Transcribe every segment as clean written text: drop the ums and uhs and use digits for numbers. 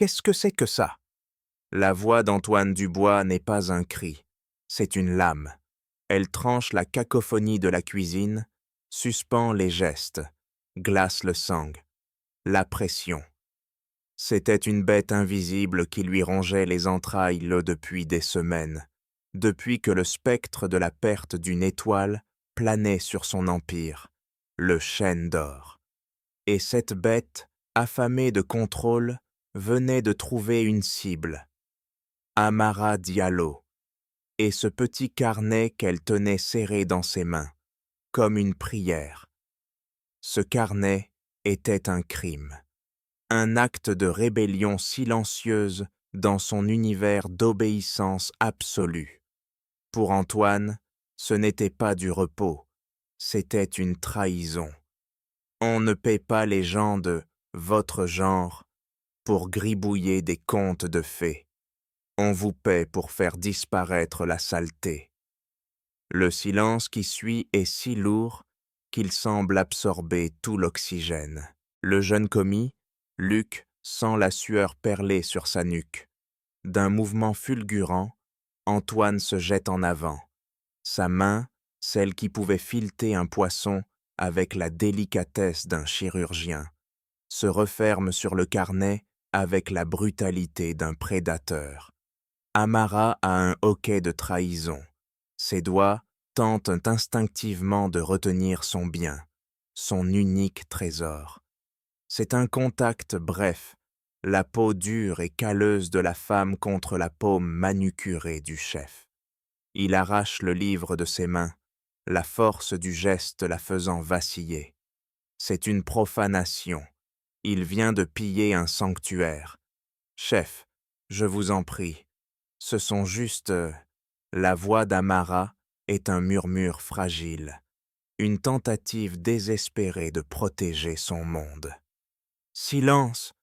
Qu'est-ce que c'est que ça? La voix d'Antoine Dubois n'est pas un cri, c'est une lame. Elle tranche la cacophonie de la cuisine, suspend les gestes, glace le sang, la pression. C'était une bête invisible qui lui rongeait les entrailles depuis des semaines, depuis que le spectre de la perte d'une étoile planait sur son empire, le chêne d'or. Et cette bête, affamée de contrôle, venait de trouver une cible, Amara Diallo, et ce petit carnet qu'elle tenait serré dans ses mains, comme une prière. Ce carnet était un crime, un acte de rébellion silencieuse dans son univers d'obéissance absolue. Pour Antoine, ce n'était pas du repos, c'était une trahison. On ne paie pas les gens de « votre genre » pour gribouiller des contes de fées. On vous paie pour faire disparaître la saleté. Le silence qui suit est si lourd qu'il semble absorber tout l'oxygène. Le jeune commis, Luc, sent la sueur perler sur sa nuque. D'un mouvement fulgurant, Antoine se jette en avant. Sa main, celle qui pouvait fileter un poisson avec la délicatesse d'un chirurgien, se referme sur le carnet avec la brutalité d'un prédateur. Amara a un hoquet de trahison. Ses doigts tentent instinctivement de retenir son bien, son unique trésor. C'est un contact bref, la peau dure et calleuse de la femme contre la paume manucurée du chef. Il arrache le livre de ses mains, la force du geste la faisant vaciller. C'est une profanation. Il vient de piller un sanctuaire. Chef, je vous en prie, ce sont juste... La voix d'Amara est un murmure fragile, une tentative désespérée de protéger son monde. « Silence !»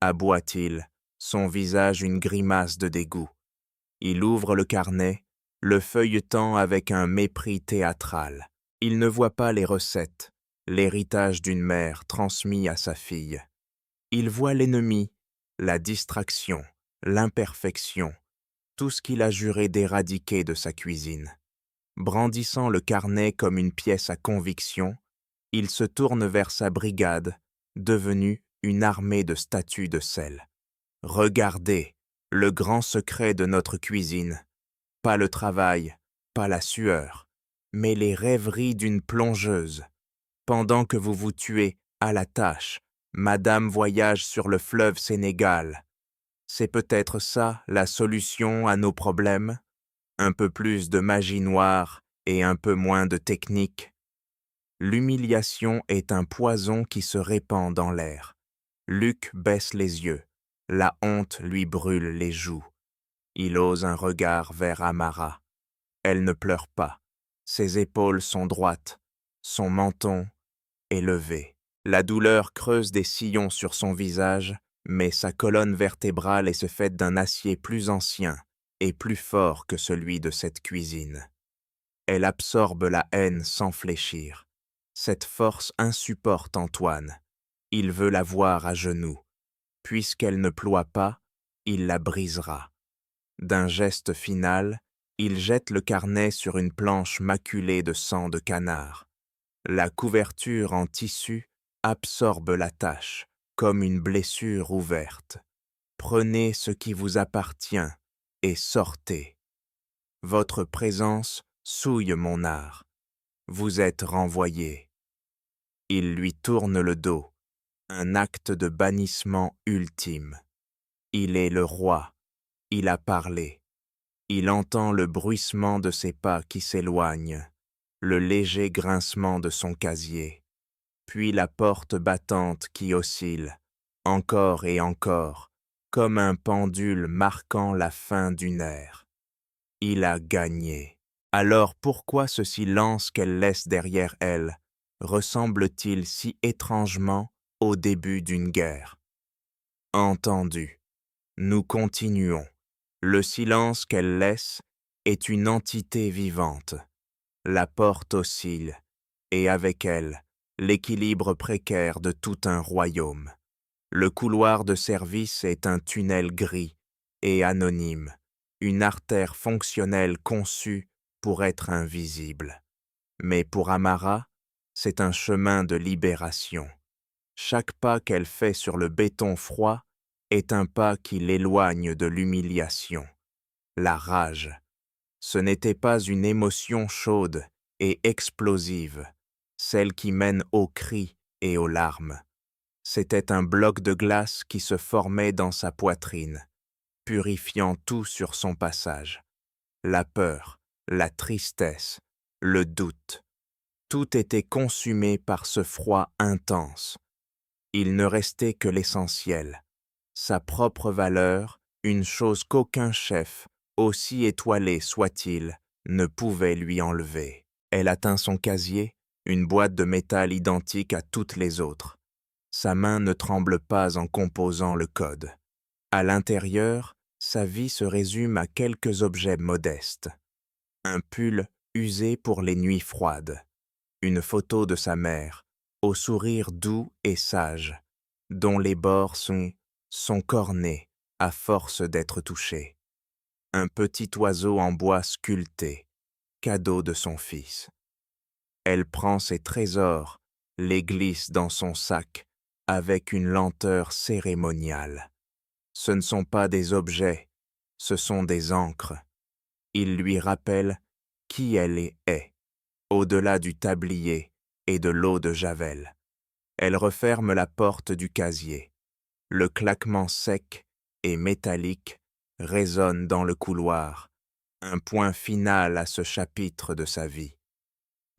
aboie-t-il, son visage une grimace de dégoût. Il ouvre le carnet, le feuilletant avec un mépris théâtral. Il ne voit pas les recettes, l'héritage d'une mère transmis à sa fille. Il voit l'ennemi, la distraction, l'imperfection, tout ce qu'il a juré d'éradiquer de sa cuisine. Brandissant le carnet comme une pièce à conviction, il se tourne vers sa brigade, devenue une armée de statues de sel. Regardez, le grand secret de notre cuisine. Pas le travail, pas la sueur, mais les rêveries d'une plongeuse. Pendant que vous vous tuez à la tâche, Madame voyage sur le fleuve Sénégal. C'est peut-être ça la solution à nos problèmes? Un peu plus de magie noire et un peu moins de technique. L'humiliation est un poison qui se répand dans l'air. Luc baisse les yeux. La honte lui brûle les joues. Il ose un regard vers Amara. Elle ne pleure pas. Ses épaules sont droites. Son menton est levé. La douleur creuse des sillons sur son visage, mais sa colonne vertébrale est faite d'un acier plus ancien et plus fort que celui de cette cuisine. Elle absorbe la haine sans fléchir. Cette force insupporte Antoine. Il veut la voir à genoux. Puisqu'elle ne ploie pas, il la brisera. D'un geste final, il jette le carnet sur une planche maculée de sang de canard. La couverture en tissu absorbe la tache, comme une blessure ouverte. Prenez ce qui vous appartient et sortez. Votre présence souille mon art. Vous êtes renvoyé. Il lui tourne le dos, un acte de bannissement ultime. Il est le roi, il a parlé. Il entend le bruissement de ses pas qui s'éloignent, le léger grincement de son casier, puis la porte battante qui oscille, encore et encore, comme un pendule marquant la fin d'une ère. Il a gagné. Alors pourquoi ce silence qu'elle laisse derrière elle ressemble-t-il si étrangement au début d'une guerre? Entendu. Nous continuons. Le silence qu'elle laisse est une entité vivante. La porte oscille, et avec elle, l'équilibre précaire de tout un royaume. Le couloir de service est un tunnel gris et anonyme, une artère fonctionnelle conçue pour être invisible. Mais pour Amara, c'est un chemin de libération. Chaque pas qu'elle fait sur le béton froid est un pas qui l'éloigne de l'humiliation. La rage. Ce n'était pas une émotion chaude et explosive, celle qui mène aux cris et aux larmes. C'était un bloc de glace qui se formait dans sa poitrine, purifiant tout sur son passage. La peur, la tristesse, le doute. Tout était consumé par ce froid intense. Il ne restait que l'essentiel, sa propre valeur, une chose qu'aucun chef, aussi étoilé soit-il, ne pouvait lui enlever. Elle atteint son casier, une boîte de métal identique à toutes les autres. Sa main ne tremble pas en composant le code. À l'intérieur, sa vie se résume à quelques objets modestes. Un pull usé pour les nuits froides. Une photo de sa mère, au sourire doux et sage, dont les bords sont cornés à force d'être touchés. Un petit oiseau en bois sculpté, cadeau de son fils. Elle prend ses trésors, les glisse dans son sac avec une lenteur cérémoniale. Ce ne sont pas des objets, ce sont des encres. Ils lui rappellent qui elle est, au-delà du tablier et de l'eau de Javel. Elle referme la porte du casier. Le claquement sec et métallique résonne dans le couloir, un point final à ce chapitre de sa vie.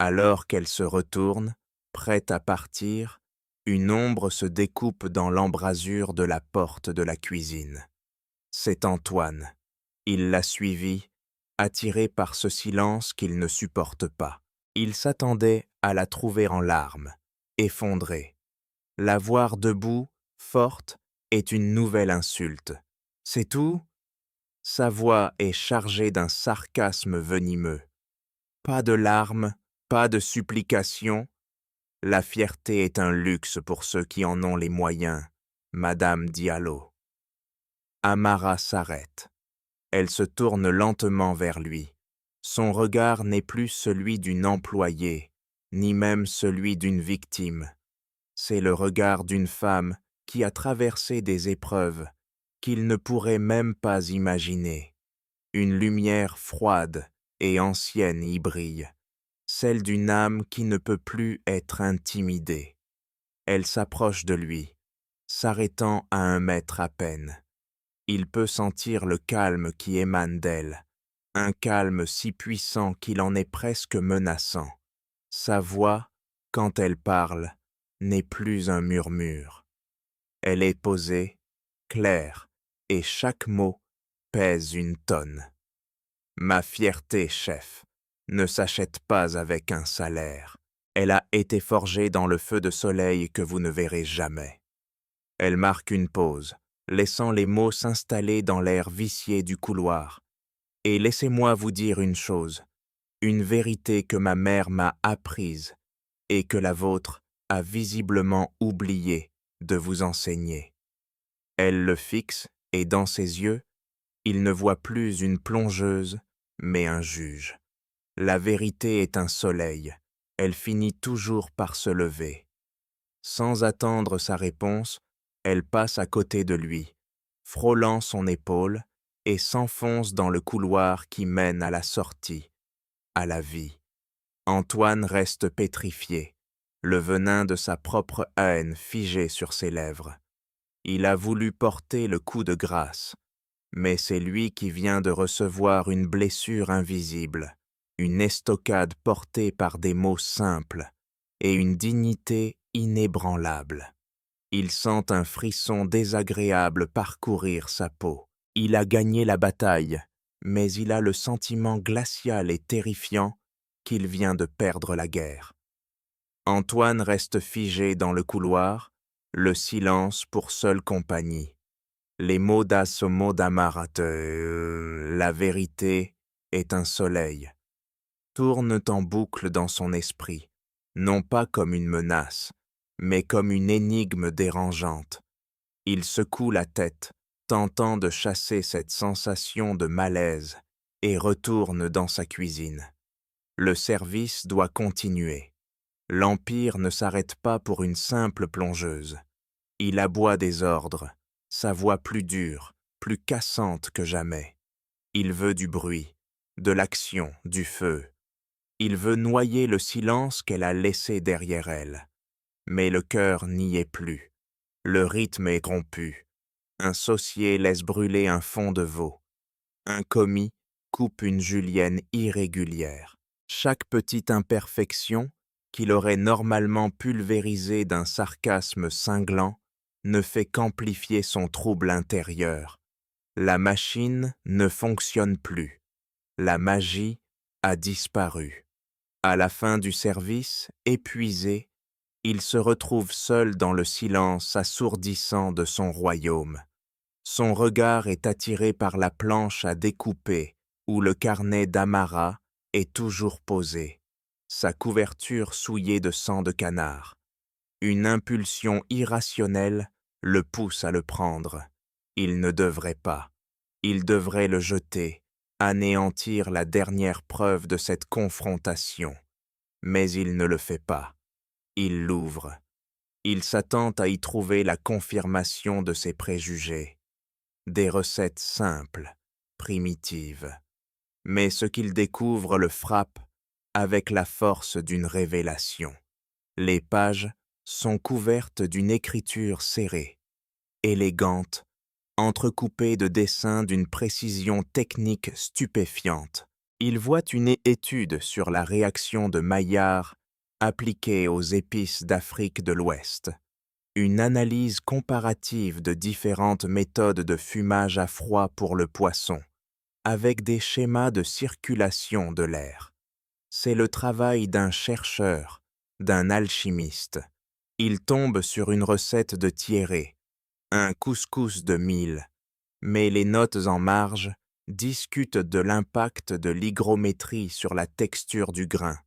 Alors qu'elle se retourne, prête à partir, une ombre se découpe dans l'embrasure de la porte de la cuisine. C'est Antoine. Il l'a suivi, attiré par ce silence qu'il ne supporte pas. Il s'attendait à la trouver en larmes, effondrée. La voir debout, forte, est une nouvelle insulte. C'est tout? Sa voix est chargée d'un sarcasme venimeux. Pas de larmes, pas de supplications. La fierté est un luxe pour ceux qui en ont les moyens, Madame Diallo. Amara s'arrête. Elle se tourne lentement vers lui. Son regard n'est plus celui d'une employée, ni même celui d'une victime. C'est le regard d'une femme qui a traversé des épreuves qu'il ne pourrait même pas imaginer. Une lumière froide et ancienne y brille, celle d'une âme qui ne peut plus être intimidée. Elle s'approche de lui, s'arrêtant à 1 mètre à peine. Il peut sentir le calme qui émane d'elle, un calme si puissant qu'il en est presque menaçant. Sa voix, quand elle parle, n'est plus un murmure. Elle est posée, claire, et chaque mot pèse une tonne. Ma fierté, chef, ne s'achète pas avec un salaire. Elle a été forgée dans le feu de soleil que vous ne verrez jamais. Elle marque une pause, laissant les mots s'installer dans l'air vicié du couloir. Et laissez-moi vous dire une chose, une vérité que ma mère m'a apprise et que la vôtre a visiblement oublié de vous enseigner. Elle le fixe et dans ses yeux, il ne voit plus une plongeuse, mais un juge. La vérité est un soleil, elle finit toujours par se lever. Sans attendre sa réponse, elle passe à côté de lui, frôlant son épaule et s'enfonce dans le couloir qui mène à la sortie, à la vie. Antoine reste pétrifié, le venin de sa propre haine figé sur ses lèvres. Il a voulu porter le coup de grâce, mais c'est lui qui vient de recevoir une blessure invisible, une estocade portée par des mots simples et une dignité inébranlable. Il sent un frisson désagréable parcourir sa peau. Il a gagné la bataille, mais il a le sentiment glacial et terrifiant qu'il vient de perdre la guerre. Antoine reste figé dans le couloir, le silence pour seule compagnie. Les mots d'Assomo d'Amarate, la vérité est un soleil, tournent en boucle dans son esprit, non pas comme une menace, mais comme une énigme dérangeante. Il secoue la tête, tentant de chasser cette sensation de malaise, et retourne dans sa cuisine. Le service doit continuer. L'Empire ne s'arrête pas pour une simple plongeuse. Il aboie des ordres, sa voix plus dure, plus cassante que jamais. Il veut du bruit, de l'action, du feu. Il veut noyer le silence qu'elle a laissé derrière elle. Mais le cœur n'y est plus. Le rythme est rompu. Un saucier laisse brûler un fond de veau. Un commis coupe une julienne irrégulière. Chaque petite imperfection, qu'il aurait normalement pulvérisée d'un sarcasme cinglant, ne fait qu'amplifier son trouble intérieur. La machine ne fonctionne plus. La magie a disparu. À la fin du service, épuisé, il se retrouve seul dans le silence assourdissant de son royaume. Son regard est attiré par la planche à découper où le carnet d'Amara est toujours posé, sa couverture souillée de sang de canard. Une impulsion irrationnelle le pousse à le prendre. Il ne devrait pas. Il devrait le jeter, anéantir la dernière preuve de cette confrontation. Mais il ne le fait pas. Il l'ouvre. Il s'attend à y trouver la confirmation de ses préjugés. Des recettes simples, primitives. Mais ce qu'il découvre le frappe avec la force d'une révélation. Les pages sont couvertes d'une écriture serrée, élégante, entrecoupée de dessins d'une précision technique stupéfiante. Il voit une étude sur la réaction de Maillard appliquée aux épices d'Afrique de l'Ouest, une analyse comparative de différentes méthodes de fumage à froid pour le poisson, avec des schémas de circulation de l'air. C'est le travail d'un chercheur, d'un alchimiste. Il tombe sur une recette de Thierry, un couscous de mil, mais les notes en marge discutent de l'impact de l'hygrométrie sur la texture du grain,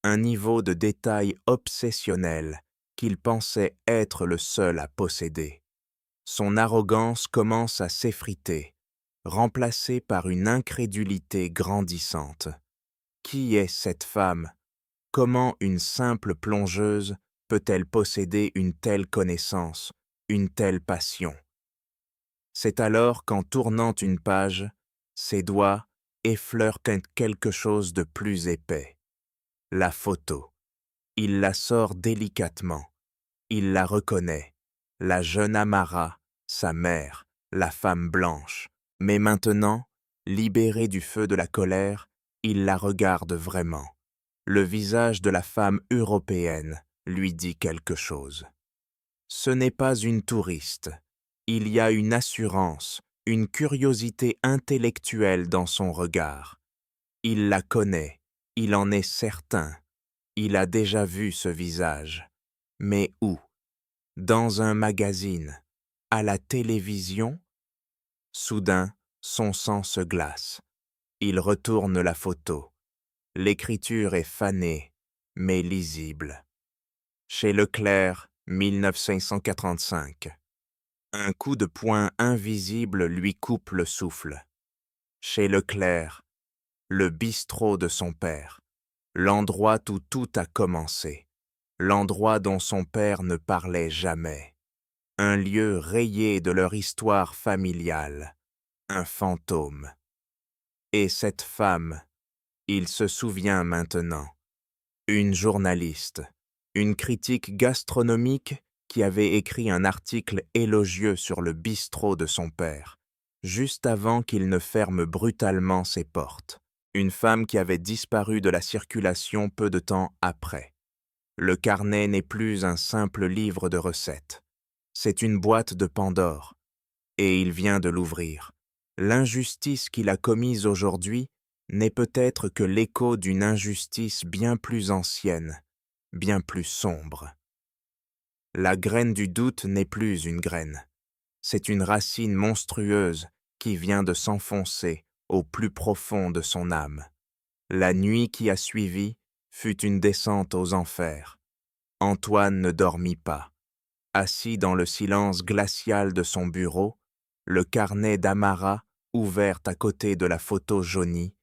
un niveau de détail obsessionnel qu'il pensait être le seul à posséder. Son arrogance commence à s'effriter, remplacée par une incrédulité grandissante. Qui est cette femme? Comment une simple plongeuse peut-elle posséder une telle connaissance, une telle passion? C'est alors qu'en tournant une page, ses doigts effleurent quelque chose de plus épais. La photo. Il la sort délicatement. Il la reconnaît. La jeune Amara, sa mère, la femme blanche. Mais maintenant, libéré du feu de la colère, il la regarde vraiment. Le visage de la femme européenne lui dit quelque chose. Ce n'est pas une touriste. Il y a une assurance, une curiosité intellectuelle dans son regard. Il la connaît, il en est certain. Il a déjà vu ce visage. Mais où? Dans un magazine? À la télévision? Soudain, son sang se glace. Il retourne la photo. L'écriture est fanée, mais lisible. Chez Leclerc, 1945. Un coup de poing invisible lui coupe le souffle. Chez Leclerc, le bistrot de son père, l'endroit où tout a commencé, l'endroit dont son père ne parlait jamais, un lieu rayé de leur histoire familiale, un fantôme. Et cette femme, il se souvient maintenant, une journaliste, une critique gastronomique qui avait écrit un article élogieux sur le bistrot de son père, juste avant qu'il ne ferme brutalement ses portes. Une femme qui avait disparu de la circulation peu de temps après. Le carnet n'est plus un simple livre de recettes. C'est une boîte de Pandore. Et il vient de l'ouvrir. L'injustice qu'il a commise aujourd'hui n'est peut-être que l'écho d'une injustice bien plus ancienne, bien plus sombre. La graine du doute n'est plus une graine. C'est une racine monstrueuse qui vient de s'enfoncer au plus profond de son âme. La nuit qui a suivi fut une descente aux enfers. Antoine ne dormit pas. Assis dans le silence glacial de son bureau, le carnet d'Amara ouvert à côté de la photo jaunie,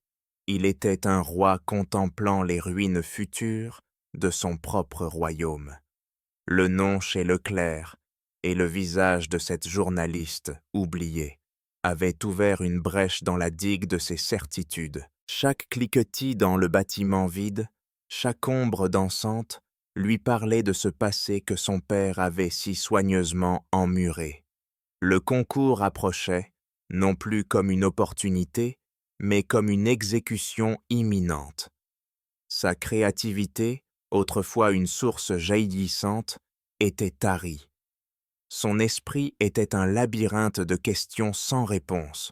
il était un roi contemplant les ruines futures de son propre royaume. Le nom chez Leclerc et le visage de cette journaliste oubliée avaient ouvert une brèche dans la digue de ses certitudes. Chaque cliquetis dans le bâtiment vide, chaque ombre dansante, lui parlait de ce passé que son père avait si soigneusement emmuré. Le concours approchait, non plus comme une opportunité, mais comme une exécution imminente. Sa créativité, autrefois une source jaillissante, était tarie. Son esprit était un labyrinthe de questions sans réponse.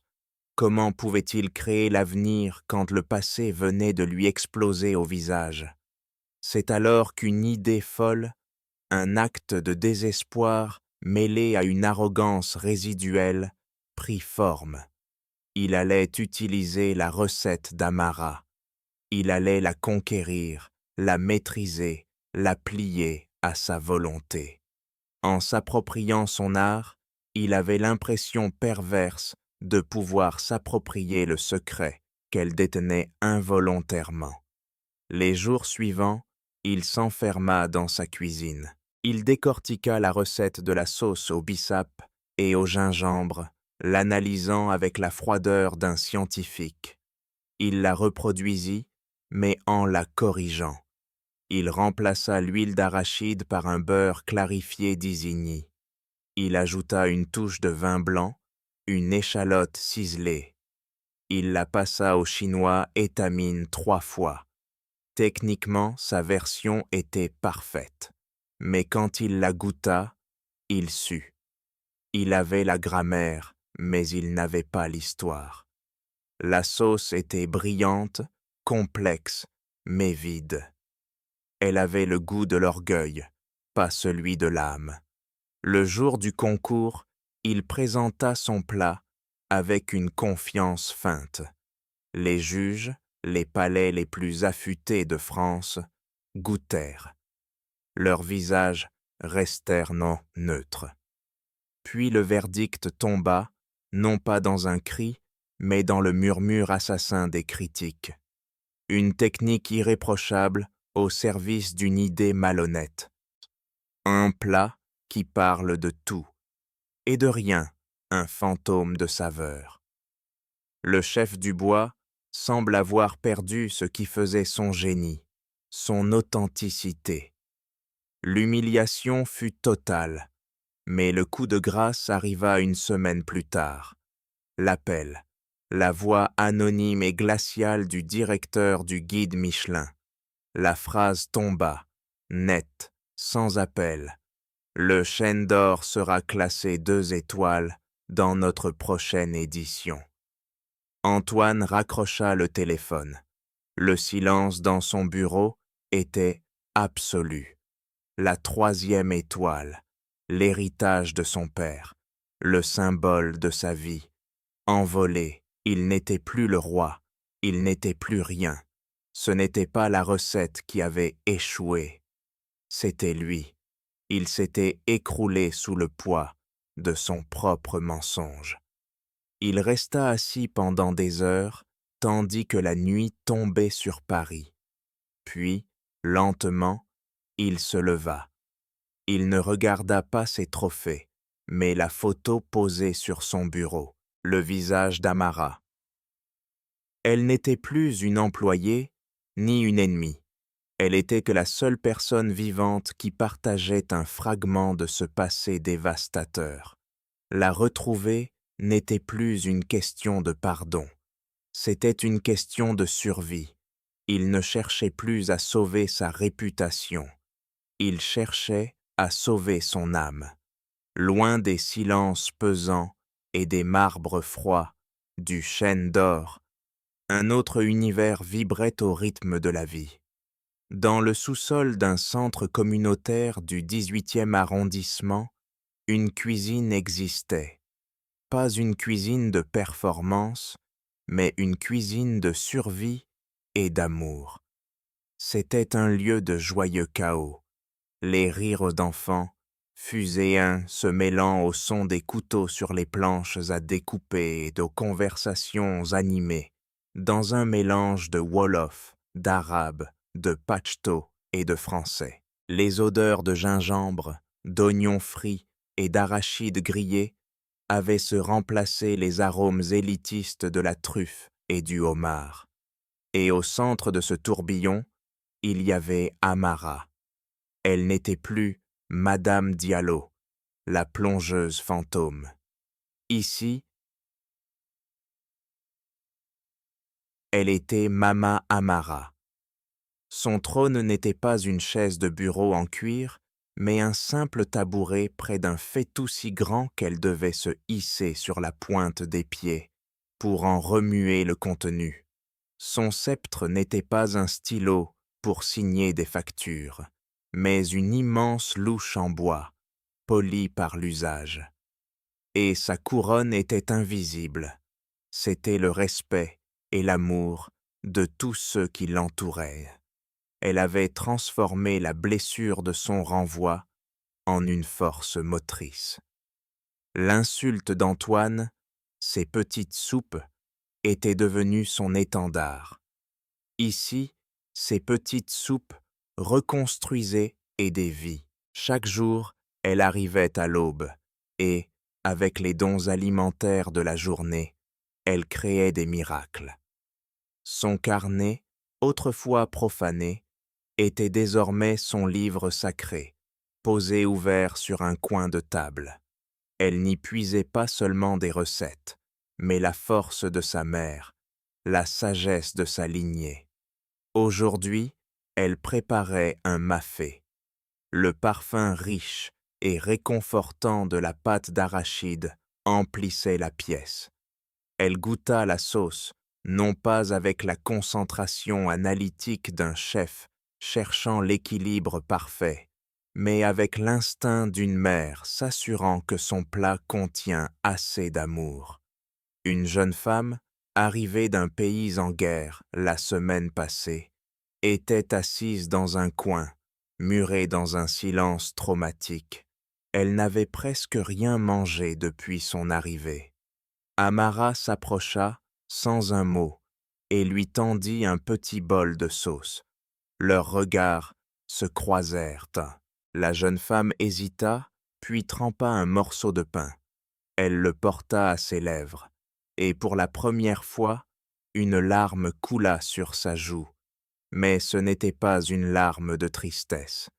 Comment pouvait-il créer l'avenir quand le passé venait de lui exploser au visage? C'est alors qu'une idée folle, un acte de désespoir mêlé à une arrogance résiduelle, prit forme. Il allait utiliser la recette d'Amara. Il allait la conquérir, la maîtriser, la plier à sa volonté. En s'appropriant son art, il avait l'impression perverse de pouvoir s'approprier le secret qu'elle détenait involontairement. Les jours suivants, il s'enferma dans sa cuisine. Il décortiqua la recette de la sauce au bissap et au gingembre, l'analysant avec la froideur d'un scientifique. Il la reproduisit, mais en la corrigeant. Il remplaça l'huile d'arachide par un beurre clarifié d'Isigny. Il ajouta une touche de vin blanc, une échalote ciselée. Il la passa au chinois étamine 3 fois. Techniquement, sa version était parfaite. Mais quand il la goûta, il sut. Il avait la grammaire, mais il n'avait pas l'histoire. La sauce était brillante, complexe, mais vide. Elle avait le goût de l'orgueil, pas celui de l'âme. Le jour du concours, il présenta son plat avec une confiance feinte. Les juges, les palais les plus affûtés de France, goûtèrent. Leurs visages restèrent non neutres. Puis le verdict tomba, non pas dans un cri, mais dans le murmure assassin des critiques. Une technique irréprochable au service d'une idée malhonnête. Un plat qui parle de tout, et de rien, un fantôme de saveur. Le chef du bois semble avoir perdu ce qui faisait son génie, son authenticité. L'humiliation fut totale, mais le coup de grâce arriva une semaine plus tard. L'appel, la voix anonyme et glaciale du directeur du guide Michelin. La phrase tomba, nette, sans appel. Le chêne d'or sera classé 2 étoiles dans notre prochaine édition. Antoine raccrocha le téléphone. Le silence dans son bureau était absolu. La 3e étoile, l'héritage de son père, le symbole de sa vie. Envolé, il n'était plus le roi, il n'était plus rien. Ce n'était pas la recette qui avait échoué. C'était lui. Il s'était écroulé sous le poids de son propre mensonge. Il resta assis pendant des heures, tandis que la nuit tombait sur Paris. Puis, lentement, il se leva. Il ne regarda pas ses trophées, mais la photo posée sur son bureau, le visage d'Amara. Elle n'était plus une employée, ni une ennemie. Elle était que la seule personne vivante qui partageait un fragment de ce passé dévastateur. La retrouver n'était plus une question de pardon. C'était une question de survie. Il ne cherchait plus à sauver sa réputation. Il cherchait à sauver son âme. Loin des silences pesants et des marbres froids, du chêne d'or, un autre univers vibrait au rythme de la vie. Dans le sous-sol d'un centre communautaire du 18e arrondissement, une cuisine existait. Pas une cuisine de performance, mais une cuisine de survie et d'amour. C'était un lieu de joyeux chaos. Les rires d'enfants, fuséens se mêlant au son des couteaux sur les planches à découper et de conversations animées, dans un mélange de wolof, d'arabe, de pachto et de français. Les odeurs de gingembre, d'oignons frits et d'arachides grillés avaient se remplacer les arômes élitistes de la truffe et du homard. Et au centre de ce tourbillon, il y avait Amara. Elle n'était plus Madame Diallo, la plongeuse fantôme. Ici, elle était Mama Amara. Son trône n'était pas une chaise de bureau en cuir, mais un simple tabouret près d'un fétou si grand qu'elle devait se hisser sur la pointe des pieds pour en remuer le contenu. Son sceptre n'était pas un stylo pour signer des factures, mais une immense louche en bois, polie par l'usage. Et sa couronne était invisible. C'était le respect et l'amour de tous ceux qui l'entouraient. Elle avait transformé la blessure de son renvoi en une force motrice. L'insulte d'Antoine, ses petites soupes, était devenue son étendard. Ici, ces petites soupes reconstruisaient et des vies. Chaque jour, elle arrivait à l'aube et, avec les dons alimentaires de la journée, elle créait des miracles. Son carnet, autrefois profané, était désormais son livre sacré, posé ouvert sur un coin de table. Elle n'y puisait pas seulement des recettes, mais la force de sa mère, la sagesse de sa lignée. Aujourd'hui, elle préparait un mafé. Le parfum riche et réconfortant de la pâte d'arachide emplissait la pièce. Elle goûta la sauce, non pas avec la concentration analytique d'un chef cherchant l'équilibre parfait, mais avec l'instinct d'une mère s'assurant que son plat contient assez d'amour. Une jeune femme, arrivée d'un pays en guerre la semaine passée, était assise dans un coin, murée dans un silence traumatique. Elle n'avait presque rien mangé depuis son arrivée. Amara s'approcha, sans un mot, et lui tendit un petit bol de sauce. Leurs regards se croisèrent. La jeune femme hésita, puis trempa un morceau de pain. Elle le porta à ses lèvres, et pour la première fois, une larme coula sur sa joue. Mais ce n'était pas une larme de tristesse.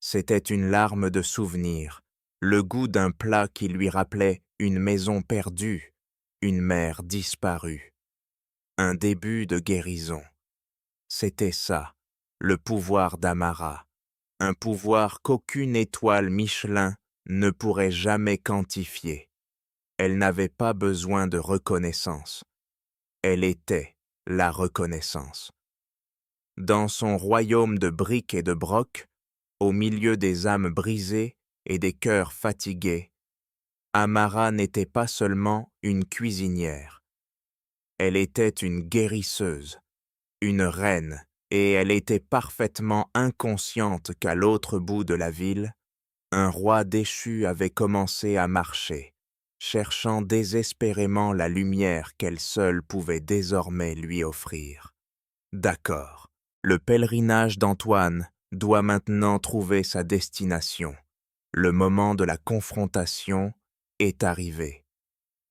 C'était une larme de souvenir, le goût d'un plat qui lui rappelait une maison perdue, une mère disparue. Un début de guérison. C'était ça, le pouvoir d'Amara, un pouvoir qu'aucune étoile Michelin ne pourrait jamais quantifier. Elle n'avait pas besoin de reconnaissance. Elle était la reconnaissance. Dans son royaume de briques et de brocs, au milieu des âmes brisées et des cœurs fatigués, Amara n'était pas seulement une cuisinière. Elle était une guérisseuse, une reine, et elle était parfaitement inconsciente qu'à l'autre bout de la ville, un roi déchu avait commencé à marcher, cherchant désespérément la lumière qu'elle seule pouvait désormais lui offrir. D'accord, le pèlerinage d'Antoine doit maintenant trouver sa destination. Le moment de la confrontation est arrivé.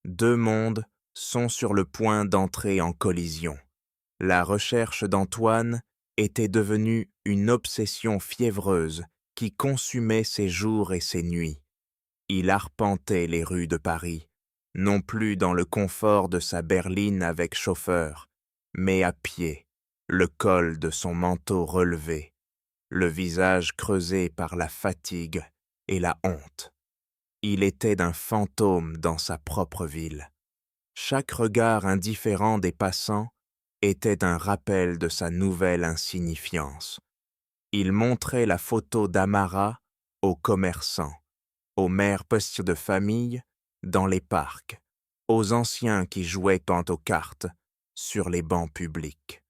Deux mondes sont sur le point d'entrer en collision. La recherche d'Antoine était devenue une obsession fiévreuse qui consumait ses jours et ses nuits. Il arpentait les rues de Paris, non plus dans le confort de sa berline avec chauffeur, mais à pied, le col de son manteau relevé, le visage creusé par la fatigue et la honte. Il était d'un fantôme dans sa propre ville. Chaque regard indifférent des passants était un rappel de sa nouvelle insignifiance. Il montrait la photo d'Amara aux commerçants, aux mères postes de famille dans les parcs, aux anciens qui jouaient aux cartes sur les bancs publics.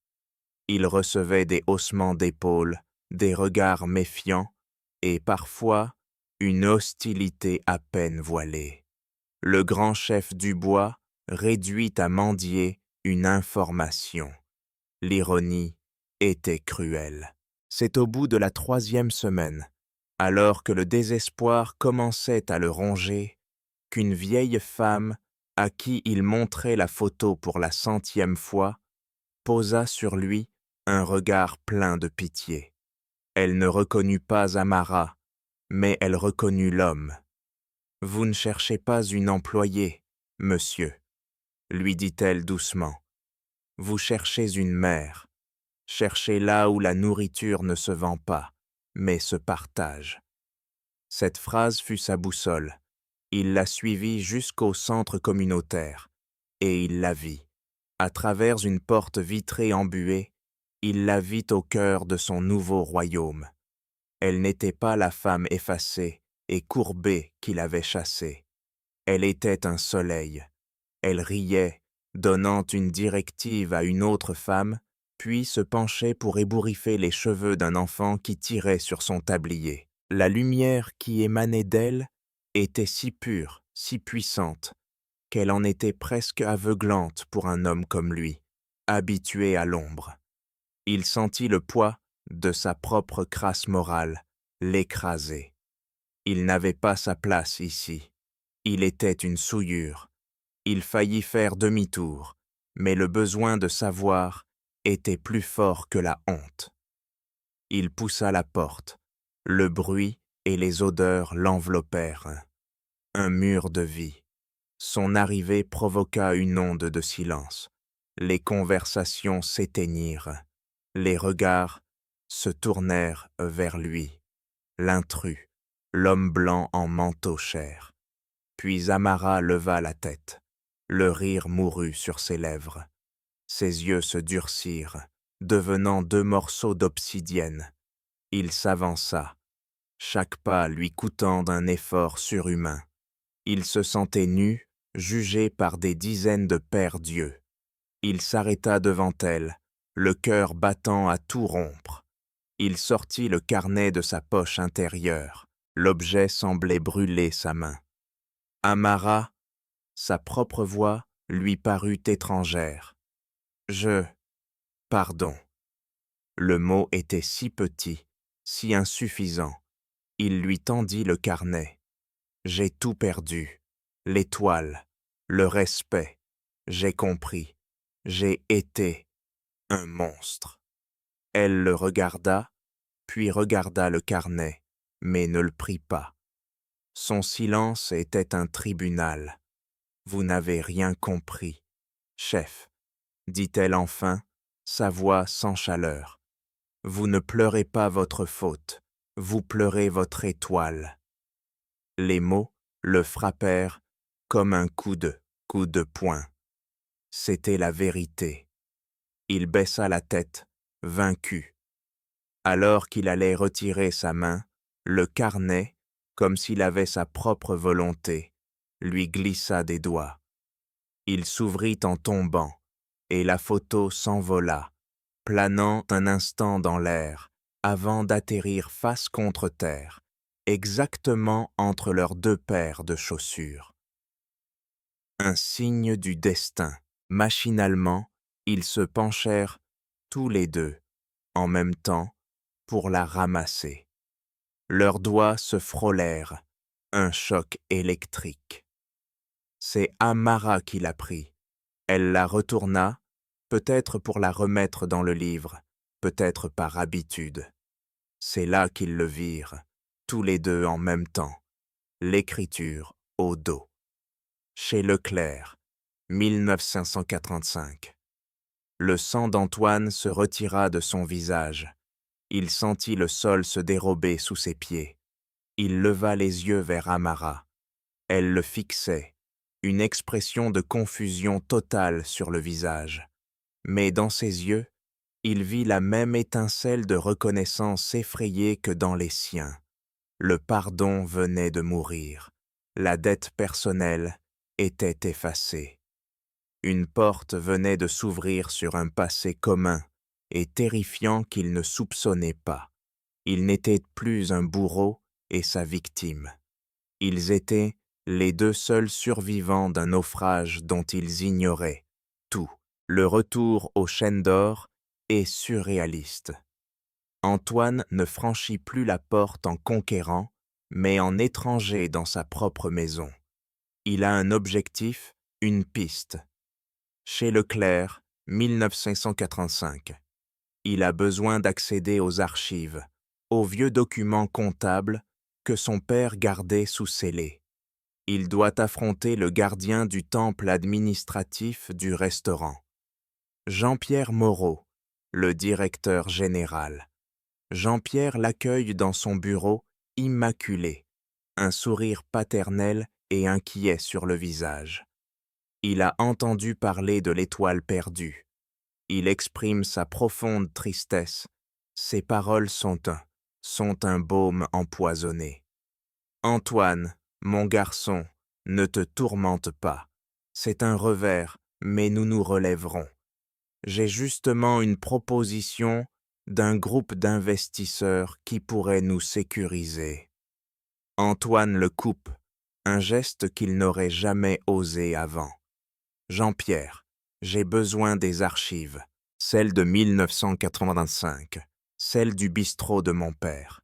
Il recevait des haussements d'épaules, des regards méfiants et parfois une hostilité à peine voilée. Le grand chef du bois réduit à mendier une information. L'ironie était cruelle. C'est au bout de la 3e semaine, alors que le désespoir commençait à le ronger, qu'une vieille femme, à qui il montrait la photo pour la 100e fois, posa sur lui un regard plein de pitié. Elle ne reconnut pas Amara, mais elle reconnut l'homme. « Vous ne cherchez pas une employée, monsieur, » lui dit-elle doucement. « Vous cherchez une mère. Cherchez là où la nourriture ne se vend pas, mais se partage. » Cette phrase fut sa boussole. Il la suivit jusqu'au centre communautaire, et il la vit. À travers une porte vitrée embuée, il la vit au cœur de son nouveau royaume. Elle n'était pas la femme effacée et courbée qu'il avait chassée. Elle était un soleil. Elle riait, donnant une directive à une autre femme, puis se penchait pour ébouriffer les cheveux d'un enfant qui tirait sur son tablier. La lumière qui émanait d'elle était si pure, si puissante, qu'elle en était presque aveuglante pour un homme comme lui, habitué à l'ombre. Il sentit le poids de sa propre crasse morale l'écraser. Il n'avait pas sa place ici. Il était une souillure. Il faillit faire demi-tour, mais le besoin de savoir était plus fort que la honte. Il poussa la porte. Le bruit et les odeurs l'enveloppèrent. Un mur de vie. Son arrivée provoqua une onde de silence. Les conversations s'éteignirent. Les regards se tournèrent vers lui. L'intrus, l'homme blanc en manteau cher. Puis Amara leva la tête. Le rire mourut sur ses lèvres. Ses yeux se durcirent, devenant 2 morceaux d'obsidienne. Il s'avança, chaque pas lui coûtant d'un effort surhumain. Il se sentait nu, jugé par des dizaines de pères dieux. Il s'arrêta devant elle, le cœur battant à tout rompre. Il sortit le carnet de sa poche intérieure. L'objet semblait brûler sa main. Amara, sa propre voix lui parut étrangère. Pardon. Le mot était si petit, si insuffisant. Il lui tendit le carnet. J'ai tout perdu. L'étoile, le respect. J'ai compris. J'ai été un monstre. Elle le regarda, puis regarda le carnet, mais ne le prit pas. Son silence était un tribunal. Vous n'avez rien compris, chef, dit-elle enfin, sa voix sans chaleur. Vous ne pleurez pas votre faute, vous pleurez votre étoile. Les mots le frappèrent comme un coup de poing. C'était la vérité. Il baissa la tête, vaincu. Alors qu'il allait retirer sa main, le carnet, comme s'il avait sa propre volonté, lui glissa des doigts. Il s'ouvrit en tombant, et la photo s'envola, planant un instant dans l'air, avant d'atterrir face contre terre, exactement entre leurs 2 paires de chaussures. Un signe du destin. Machinalement, ils se penchèrent tous les 2, en même temps, pour la ramasser. Leurs doigts se frôlèrent, un choc électrique. C'est Amara qui l'a pris. Elle la retourna, peut-être pour la remettre dans le livre, peut-être par habitude. C'est là qu'ils le virent, tous les 2 en même temps, l'écriture au dos. Chez Leclerc, 1585. Le sang d'Antoine se retira de son visage. Il sentit le sol se dérober sous ses pieds. Il leva les yeux vers Amara. Elle le fixait, une expression de confusion totale sur le visage. Mais dans ses yeux, il vit la même étincelle de reconnaissance effrayée que dans les siens. Le pardon venait de mourir. La dette personnelle était effacée. Une porte venait de s'ouvrir sur un passé commun et terrifiant qu'il ne soupçonnait pas. Il n'était plus un bourreau, et sa victime. Ils étaient les deux seuls survivants d'un naufrage dont ils ignoraient tout. Le retour aux chaînes d'or est surréaliste. Antoine ne franchit plus la porte en conquérant, mais en étranger dans sa propre maison. Il a un objectif, une piste. Chez Leclerc, 1985. Il a besoin d'accéder aux archives, aux vieux documents comptables que son père gardait sous scellés. Il doit affronter le gardien du temple administratif du restaurant. Jean-Pierre Moreau, le directeur général. Jean-Pierre l'accueille dans son bureau immaculé, un sourire paternel et inquiet sur le visage. Il a entendu parler de l'étoile perdue. Il exprime sa profonde tristesse. Ses paroles sont un baume empoisonné. Antoine, mon garçon, ne te tourmente pas. C'est un revers, mais nous nous relèverons. J'ai justement une proposition d'un groupe d'investisseurs qui pourrait nous sécuriser. Antoine le coupe, un geste qu'il n'aurait jamais osé avant. Jean-Pierre, j'ai besoin des archives, celles de 1985, celles du bistrot de mon père.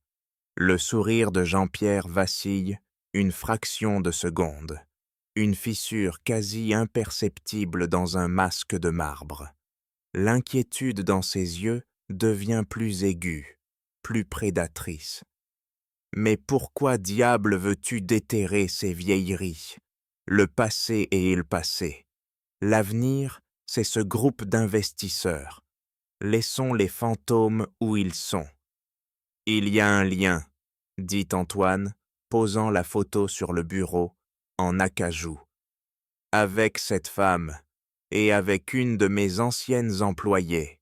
Le sourire de Jean-Pierre vacille une fraction de seconde, une fissure quasi imperceptible dans un masque de marbre. L'inquiétude dans ses yeux devient plus aiguë, plus prédatrice. Mais pourquoi diable veux-tu déterrer ces vieilleries? Le passé est le passé. L'avenir, c'est ce groupe d'investisseurs. Laissons les fantômes où ils sont. Il y a un lien, dit Antoine, posant la photo sur le bureau, en acajou. Avec cette femme, et avec une de mes anciennes employées.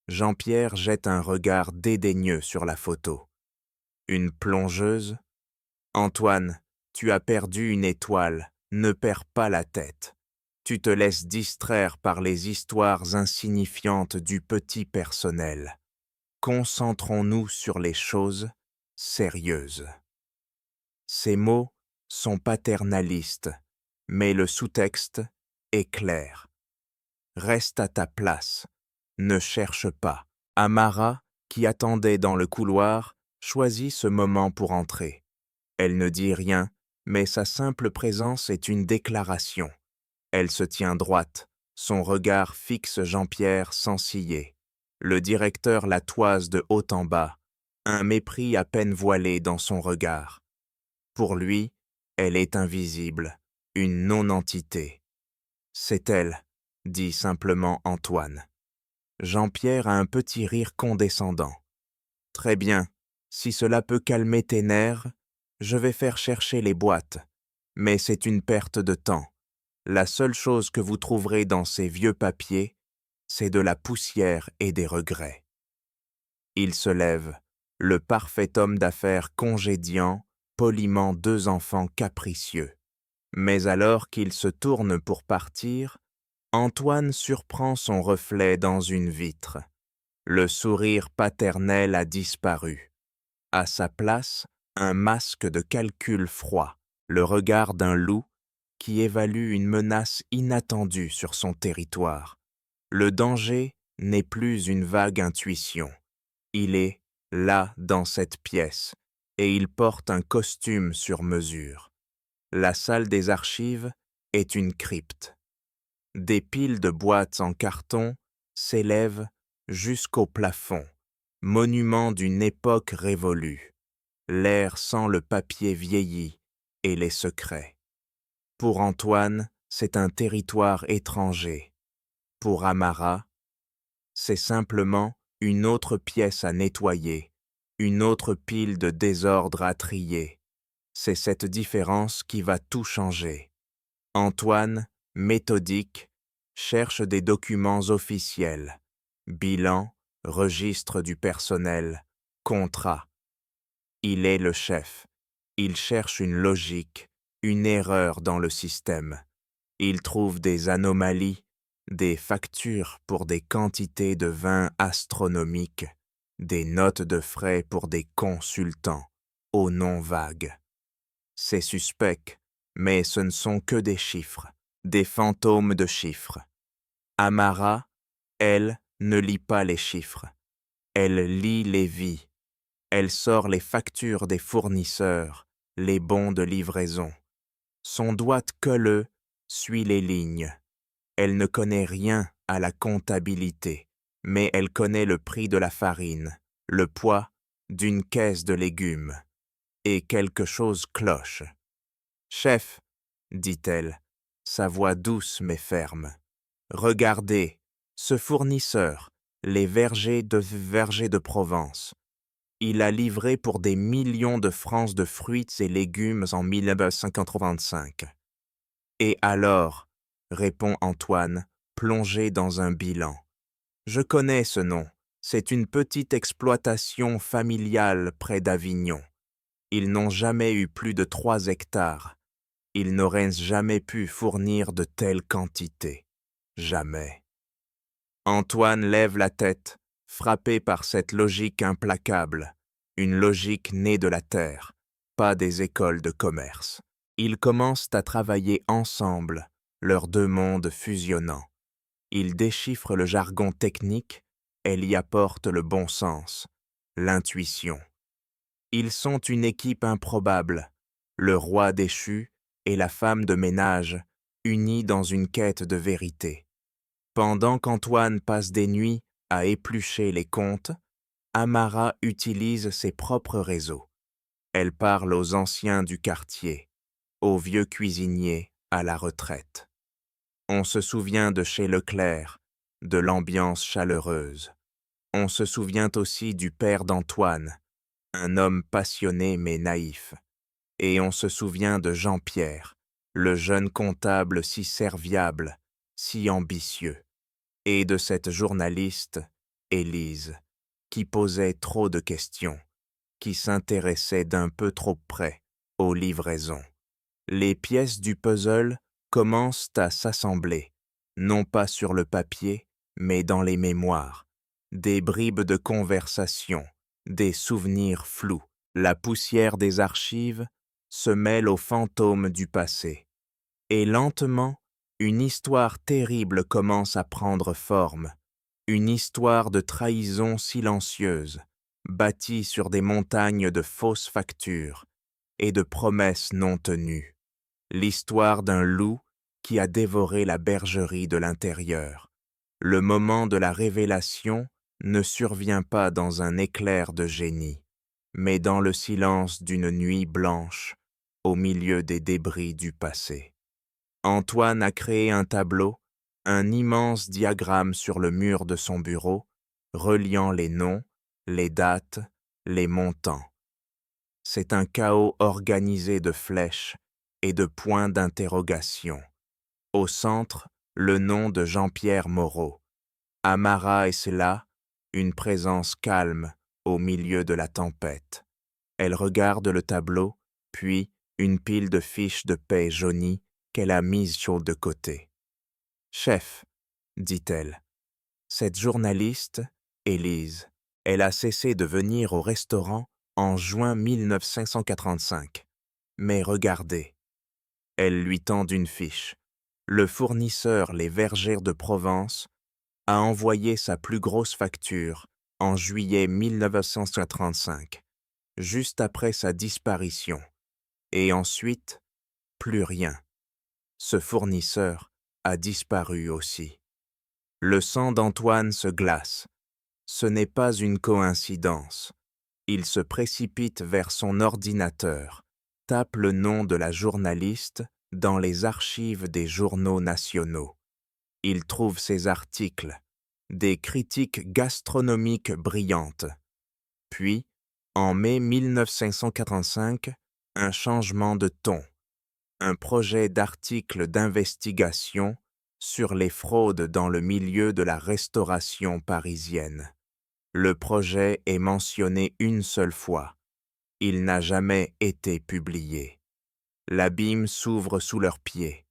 Jean-Pierre jette un regard dédaigneux sur la photo. Une plongeuse? Antoine, tu as perdu une étoile, ne perds pas la tête. Tu te laisses distraire par les histoires insignifiantes du petit personnel. Concentrons-nous sur les choses sérieuses. Ces mots sont paternalistes, mais le sous-texte est clair. Reste à ta place, ne cherche pas. Amara, qui attendait dans le couloir, choisit ce moment pour entrer. Elle ne dit rien, mais sa simple présence est une déclaration. Elle se tient droite, son regard fixe Jean-Pierre sans ciller. Le directeur la toise de haut en bas, un mépris à peine voilé dans son regard. Pour lui, elle est invisible, une non-entité. C'est elle, dit simplement Antoine. Jean-Pierre a un petit rire condescendant. Très bien, si cela peut calmer tes nerfs, je vais faire chercher les boîtes, mais c'est une perte de temps. La seule chose que vous trouverez dans ces vieux papiers, c'est de la poussière et des regrets. Il se lève, le parfait homme d'affaires congédiant, poliment deux enfants capricieux. Mais alors qu'il se tourne pour partir, Antoine surprend son reflet dans une vitre. Le sourire paternel a disparu. À sa place, un masque de calcul froid, le regard d'un loup qui évalue une menace inattendue sur son territoire. Le danger n'est plus une vague intuition. Il est là dans cette pièce, et il porte un costume sur mesure. La salle des archives est une crypte. Des piles de boîtes en carton s'élèvent jusqu'au plafond, monument d'une époque révolue. L'air sent le papier vieilli et les secrets. Pour Antoine, c'est un territoire étranger. Pour Amara, c'est simplement une autre pièce à nettoyer, une autre pile de désordre à trier. C'est cette différence qui va tout changer. Antoine, méthodique, cherche des documents officiels, bilan, registre du personnel, contrat. Il est le chef. Il cherche une logique, une erreur dans le système. Il trouve des anomalies, des factures pour des quantités de vin astronomiques, des notes de frais pour des consultants. au nom vague. C'est suspect, mais ce ne sont que des chiffres, des fantômes de chiffres. Amara, elle, ne lit pas les chiffres. Elle lit les vies. Elle sort les factures des fournisseurs, les bons de livraison. Son doigt colleux suit les lignes. Elle ne connaît rien à la comptabilité, mais elle connaît le prix de la farine, le poids d'une caisse de légumes. Et quelque chose cloche. « Chef, dit-elle, sa voix douce mais ferme, regardez, ce fournisseur, les vergers de Provence. Il a livré pour des millions de francs de fruits et légumes en 1985. Et alors, répond Antoine, plongé dans un bilan. Je connais ce nom, c'est une petite exploitation familiale près d'Avignon. Ils n'ont jamais eu plus de 3 hectares. Ils n'auraient jamais pu fournir de telles quantités. Jamais. Antoine lève la tête, frappé par cette logique implacable, une logique née de la terre, pas des écoles de commerce. Ils commencent à travailler ensemble, leurs deux mondes fusionnant. Ils déchiffrent le jargon technique, elle y apporte le bon sens, l'intuition. Ils sont une équipe improbable, le roi déchu et la femme de ménage, unis dans une quête de vérité. Pendant qu'Antoine passe des nuits à éplucher les comptes, Amara utilise ses propres réseaux. Elle parle aux anciens du quartier, aux vieux cuisiniers à la retraite. On se souvient de chez Leclerc, de l'ambiance chaleureuse. On se souvient aussi du père d'Antoine, un homme passionné mais naïf. Et on se souvient de Jean-Pierre, le jeune comptable si serviable, si ambitieux, et de cette journaliste, Élise, qui posait trop de questions, qui s'intéressait d'un peu trop près aux livraisons. Les pièces du puzzle commencent à s'assembler, non pas sur le papier, mais dans les mémoires, des bribes de conversation, des souvenirs flous. La poussière des archives se mêle aux fantômes du passé. Et lentement, une histoire terrible commence à prendre forme, une histoire de trahison silencieuse, bâtie sur des montagnes de fausses factures et de promesses non tenues. L'histoire d'un loup qui a dévoré la bergerie de l'intérieur. Le moment de la révélation ne survient pas dans un éclair de génie, mais dans le silence d'une nuit blanche, au milieu des débris du passé. Antoine a créé un tableau, un immense diagramme sur le mur de son bureau, reliant les noms, les dates, les montants. C'est un chaos organisé de flèches et de points d'interrogation. Au centre, le nom de Jean-Pierre Moreau. Amara est là, une présence calme au milieu de la tempête. Elle regarde le tableau, puis une pile de fiches de paie jaunies qu'elle a mises sur de côté. « Chef, dit-elle, cette journaliste, Élise, elle a cessé de venir au restaurant en juin 1985. Mais regardez. » Elle lui tend une fiche. Le fournisseur Les Vergers de Provence a envoyé sa plus grosse facture en juillet 1935, juste après sa disparition. Et ensuite, plus rien. Ce fournisseur a disparu aussi. Le sang d'Antoine se glace. Ce n'est pas une coïncidence. Il se précipite vers son ordinateur, tape le nom de la journaliste dans les archives des journaux nationaux. Il trouve ses articles, des critiques gastronomiques brillantes. Puis, en mai 1945, un changement de ton, un projet d'article d'investigation sur les fraudes dans le milieu de la restauration parisienne. Le projet est mentionné une seule fois. Il n'a jamais été publié. L'abîme s'ouvre sous leurs pieds.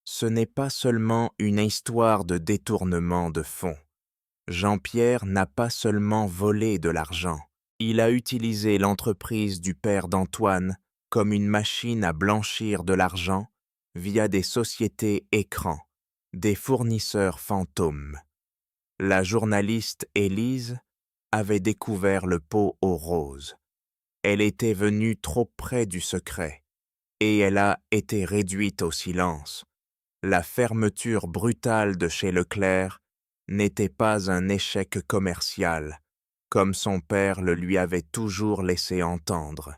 Ce n'est pas seulement une histoire de détournement de fonds. Jean-Pierre n'a pas seulement volé de l'argent, Il a utilisé l'entreprise du père d'Antoine comme une machine à blanchir de l'argent via des sociétés écrans, des fournisseurs fantômes. La journaliste Élise avait découvert le pot aux roses. Elle était venue trop près du secret, et elle a été réduite au silence. La fermeture brutale de chez Leclerc n'était pas un échec commercial, comme son père le lui avait toujours laissé entendre.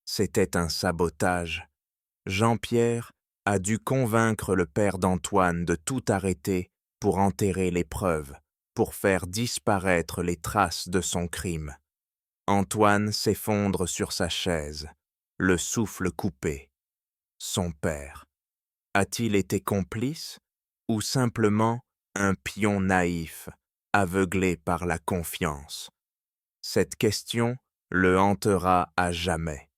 C'était un sabotage. Jean-Pierre a dû convaincre le père d'Antoine de tout arrêter pour enterrer les preuves, pour faire disparaître les traces de son crime. Antoine s'effondre sur sa chaise, le souffle coupé. Son père a-t-il été complice ou simplement un pion naïf, aveuglé par la confiance? Cette question le hantera à jamais.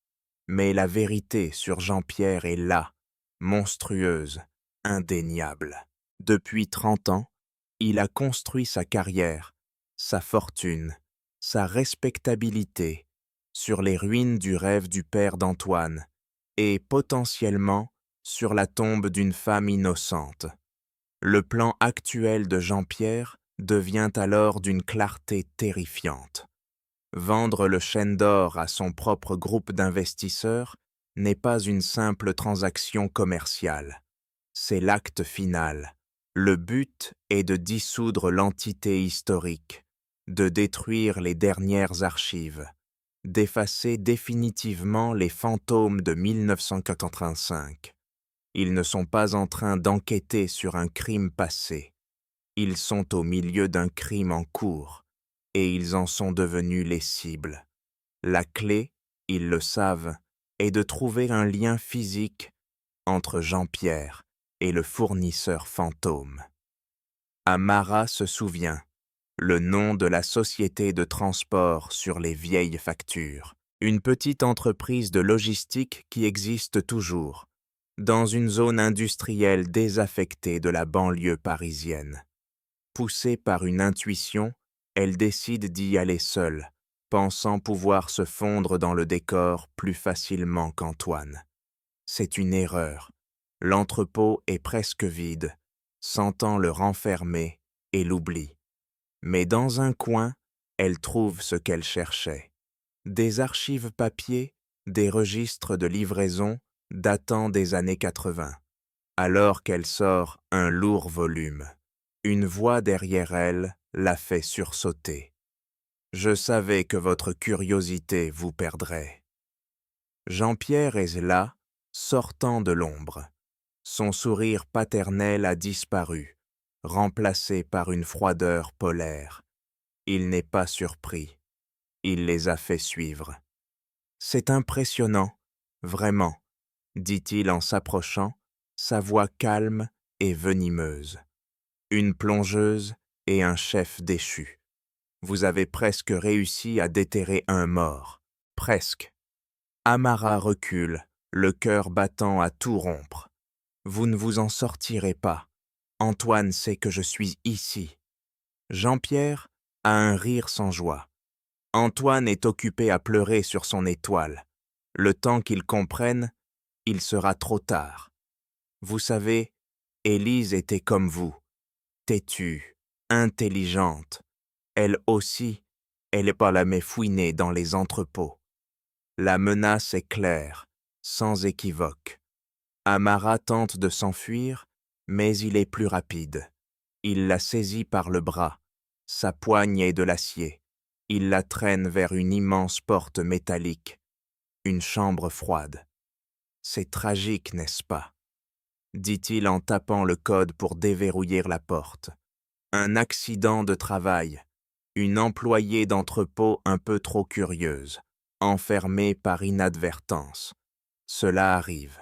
Mais la vérité sur Jean-Pierre est là, monstrueuse, indéniable. Depuis 30 ans, il a construit sa carrière, sa fortune, sa respectabilité sur les ruines du rêve du père d'Antoine et potentiellement sur la tombe d'une femme innocente. Le plan actuel de Jean-Pierre devient alors d'une clarté terrifiante. Vendre le chêne d'or à son propre groupe d'investisseurs n'est pas une simple transaction commerciale. C'est l'acte final. Le but est de dissoudre l'entité historique, de détruire les dernières archives, d'effacer définitivement les fantômes de 1985. Ils ne sont pas en train d'enquêter sur un crime passé. Ils sont au milieu d'un crime en cours, et ils en sont devenus les cibles. La clé, ils le savent, est de trouver un lien physique entre Jean-Pierre et le fournisseur fantôme. Amara se souvient, le nom de la société de transport sur les vieilles factures, une petite entreprise de logistique qui existe toujours, dans une zone industrielle désaffectée de la banlieue parisienne. Poussée par une intuition, elle décide d'y aller seule, pensant pouvoir se fondre dans le décor plus facilement qu'Antoine. C'est une erreur. L'entrepôt est presque vide, sentant le renfermer et l'oubli. Mais dans un coin, elle trouve ce qu'elle cherchait. Des archives papier, des registres de livraison datant des années 80. Alors qu'elle sort un lourd volume, une voix derrière elle la fait sursauter. « Je savais que votre curiosité vous perdrait. » Jean-Pierre est là, sortant de l'ombre. Son sourire paternel a disparu, remplacé par une froideur polaire. Il n'est pas surpris. Il les a fait suivre. « C'est impressionnant, vraiment, » dit-il en s'approchant, sa voix calme et venimeuse. « Une plongeuse et un chef déchu. Vous avez presque réussi à déterrer un mort. Presque. » Amara recule, le cœur battant à tout rompre. « Vous ne vous en sortirez pas. Antoine sait que je suis ici. » Jean-Pierre a un rire sans joie. Antoine est occupé à pleurer sur son étoile. Le temps qu'il comprenne, il sera trop tard. Vous savez, Élise était comme vous, têtue, intelligente. Elle aussi, elle n'est pas la fouiner dans les entrepôts. La menace est claire, sans équivoque. Amara tente de s'enfuir, mais il est plus rapide. Il la saisit par le bras. Sa poigne est de l'acier. Il la traîne vers une immense porte métallique, une chambre froide. « C'est tragique, n'est-ce pas ?» dit-il en tapant le code pour déverrouiller la porte. « Un accident de travail, une employée d'entrepôt un peu trop curieuse, enfermée par inadvertance. Cela arrive. »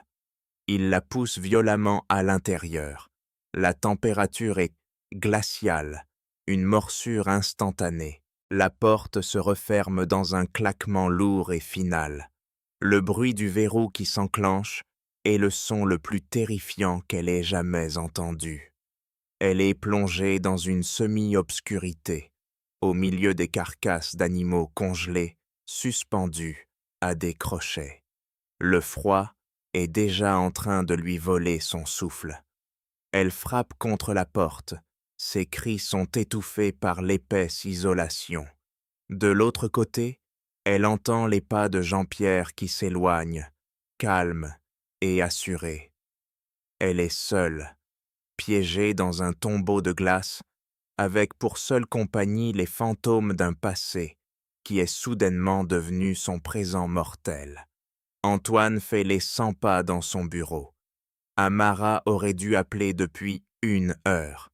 Il la pousse violemment à l'intérieur. La température est glaciale, une morsure instantanée. La porte se referme dans un claquement lourd et final. Le bruit du verrou qui s'enclenche est le son le plus terrifiant qu'elle ait jamais entendu. Elle est plongée dans une semi-obscurité, au milieu des carcasses d'animaux congelés suspendue à des crochets. Le froid est déjà en train de lui voler son souffle. Elle frappe contre la porte. Ses cris sont étouffés par l'épaisse isolation. De l'autre côté, elle entend les pas de Jean-Pierre qui s'éloignent, calmes et assurés. Elle est seule, piégée dans un tombeau de glace, avec pour seule compagnie les fantômes d'un passé qui est soudainement devenu son présent mortel. Antoine fait les 100 pas dans son bureau. Amara aurait dû appeler depuis 1 heure.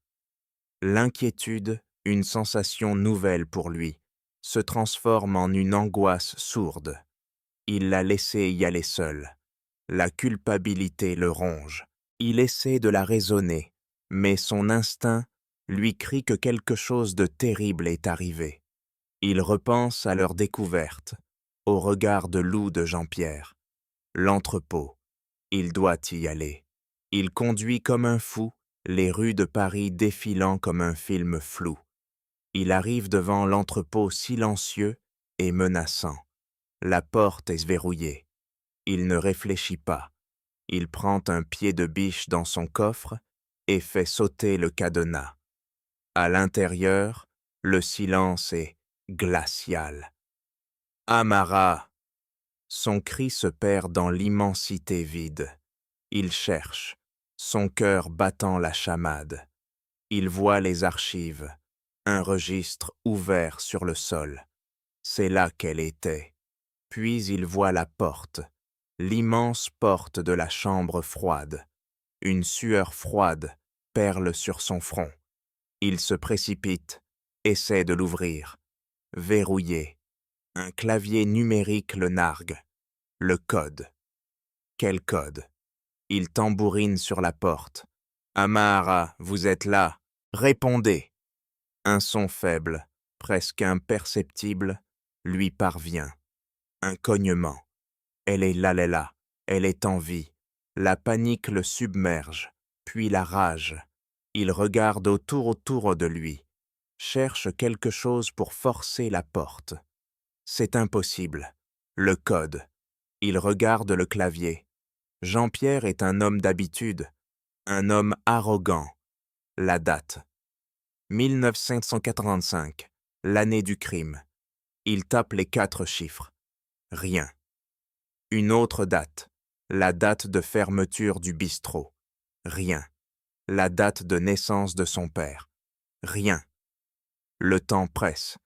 L'inquiétude, une sensation nouvelle pour lui, se transforme en une angoisse sourde. Il l'a laissée y aller seule. La culpabilité le ronge. Il essaie de la raisonner, mais son instinct lui crie que quelque chose de terrible est arrivé. Il repense à leur découverte, au regard de loup de Jean-Pierre. L'entrepôt. Il doit y aller. Il conduit comme un fou, les rues de Paris défilant comme un film flou. Il arrive devant l'entrepôt silencieux et menaçant. La porte est verrouillée. Il ne réfléchit pas. Il prend un pied de biche dans son coffre et fait sauter le cadenas. À l'intérieur, le silence est glacial. « Amara !» Son cri se perd dans l'immensité vide. Il cherche, son cœur battant la chamade. Il voit les archives, un registre ouvert sur le sol. C'est là qu'elle était. Puis il voit la porte, l'immense porte de la chambre froide. Une sueur froide perle sur son front. Il se précipite, essaie de l'ouvrir. Verrouillé. Un clavier numérique le nargue. Le code. Quel code? Il tambourine sur la porte. « Amara, vous êtes là. Répondez !» Un son faible, presque imperceptible, lui parvient. Un cognement. Elle est là, elle est en vie. La panique le submerge, puis la rage. Il regarde autour de lui, cherche quelque chose pour forcer la porte. C'est impossible. Le code. Il regarde le clavier. Jean-Pierre est un homme d'habitude, un homme arrogant. La date. 1985, l'année du crime. Il tape les 4 chiffres. Rien. Une autre date. La date de fermeture du bistrot. Rien. La date de naissance de son père. Rien. Le temps presse.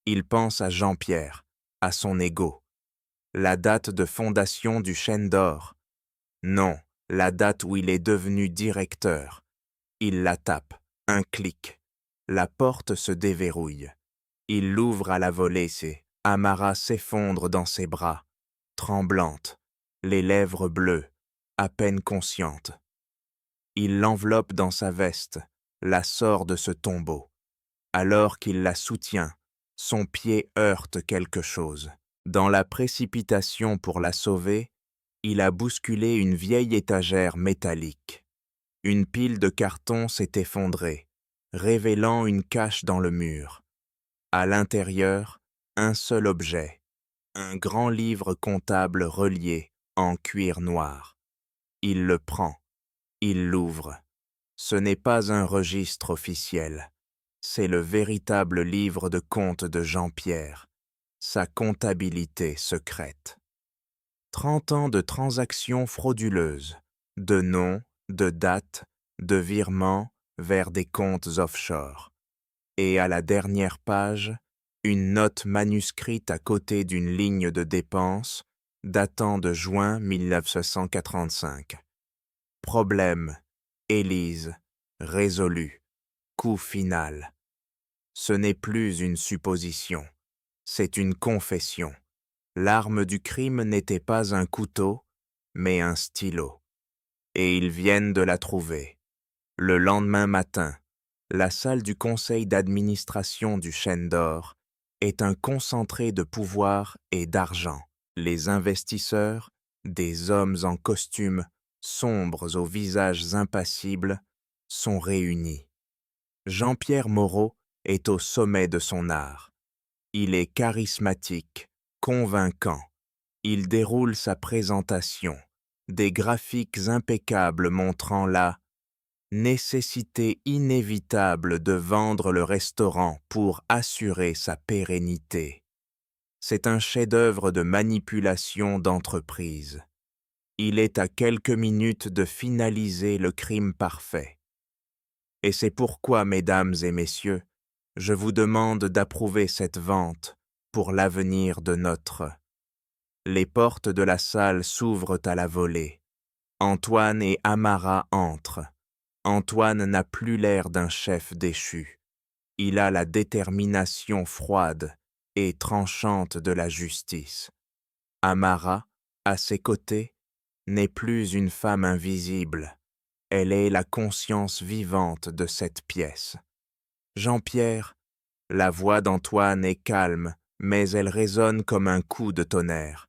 Il pense à Jean-Pierre, à son ego. La date de fondation du Chêne d'Or. Non, la date où il est devenu directeur. Il la tape. Un clic. La porte se déverrouille. Il l'ouvre à la volée. Amara s'effondre dans ses bras, tremblante, les lèvres bleues, à peine consciente. Il l'enveloppe dans sa veste, la sort de ce tombeau. Alors qu'il la soutient, son pied heurte quelque chose. Dans la précipitation pour la sauver, il a bousculé une vieille étagère métallique. Une pile de cartons s'est effondrée, révélant une cache dans le mur. À l'intérieur, un seul objet, un grand livre comptable relié en cuir noir. Il le prend, il l'ouvre. Ce n'est pas un registre officiel, c'est le véritable livre de compte de Jean-Pierre, sa comptabilité secrète. 30 ans de transactions frauduleuses, de noms, de dates, de virements vers des comptes offshore. Et à la dernière page, une note manuscrite à côté d'une ligne de dépenses datant de juin 1945. Problème, Élise, résolu, coup final. Ce n'est plus une supposition, c'est une confession. L'arme du crime n'était pas un couteau, mais un stylo. Et ils viennent de la trouver. Le lendemain matin, la salle du conseil d'administration du Chêne d'Or est un concentré de pouvoir et d'argent. Les investisseurs, des hommes en costume, sombres aux visages impassibles, sont réunis. Jean-Pierre Moreau est au sommet de son art. Il est charismatique, convaincant. Il déroule sa présentation, des graphiques impeccables montrant la nécessité inévitable de vendre le restaurant pour assurer sa pérennité. C'est un chef-d'œuvre de manipulation d'entreprise. Il est à quelques minutes de finaliser le crime parfait. Et c'est pourquoi, mesdames et messieurs, je vous demande d'approuver cette vente pour l'avenir de notre. Les portes de la salle s'ouvrent à la volée. Antoine et Amara entrent. Antoine n'a plus l'air d'un chef déchu. Il a la détermination froide et tranchante de la justice. Amara, à ses côtés, n'est plus une femme invisible. Elle est la conscience vivante de cette pièce. Jean-Pierre, la voix d'Antoine est calme, mais elle résonne comme un coup de tonnerre.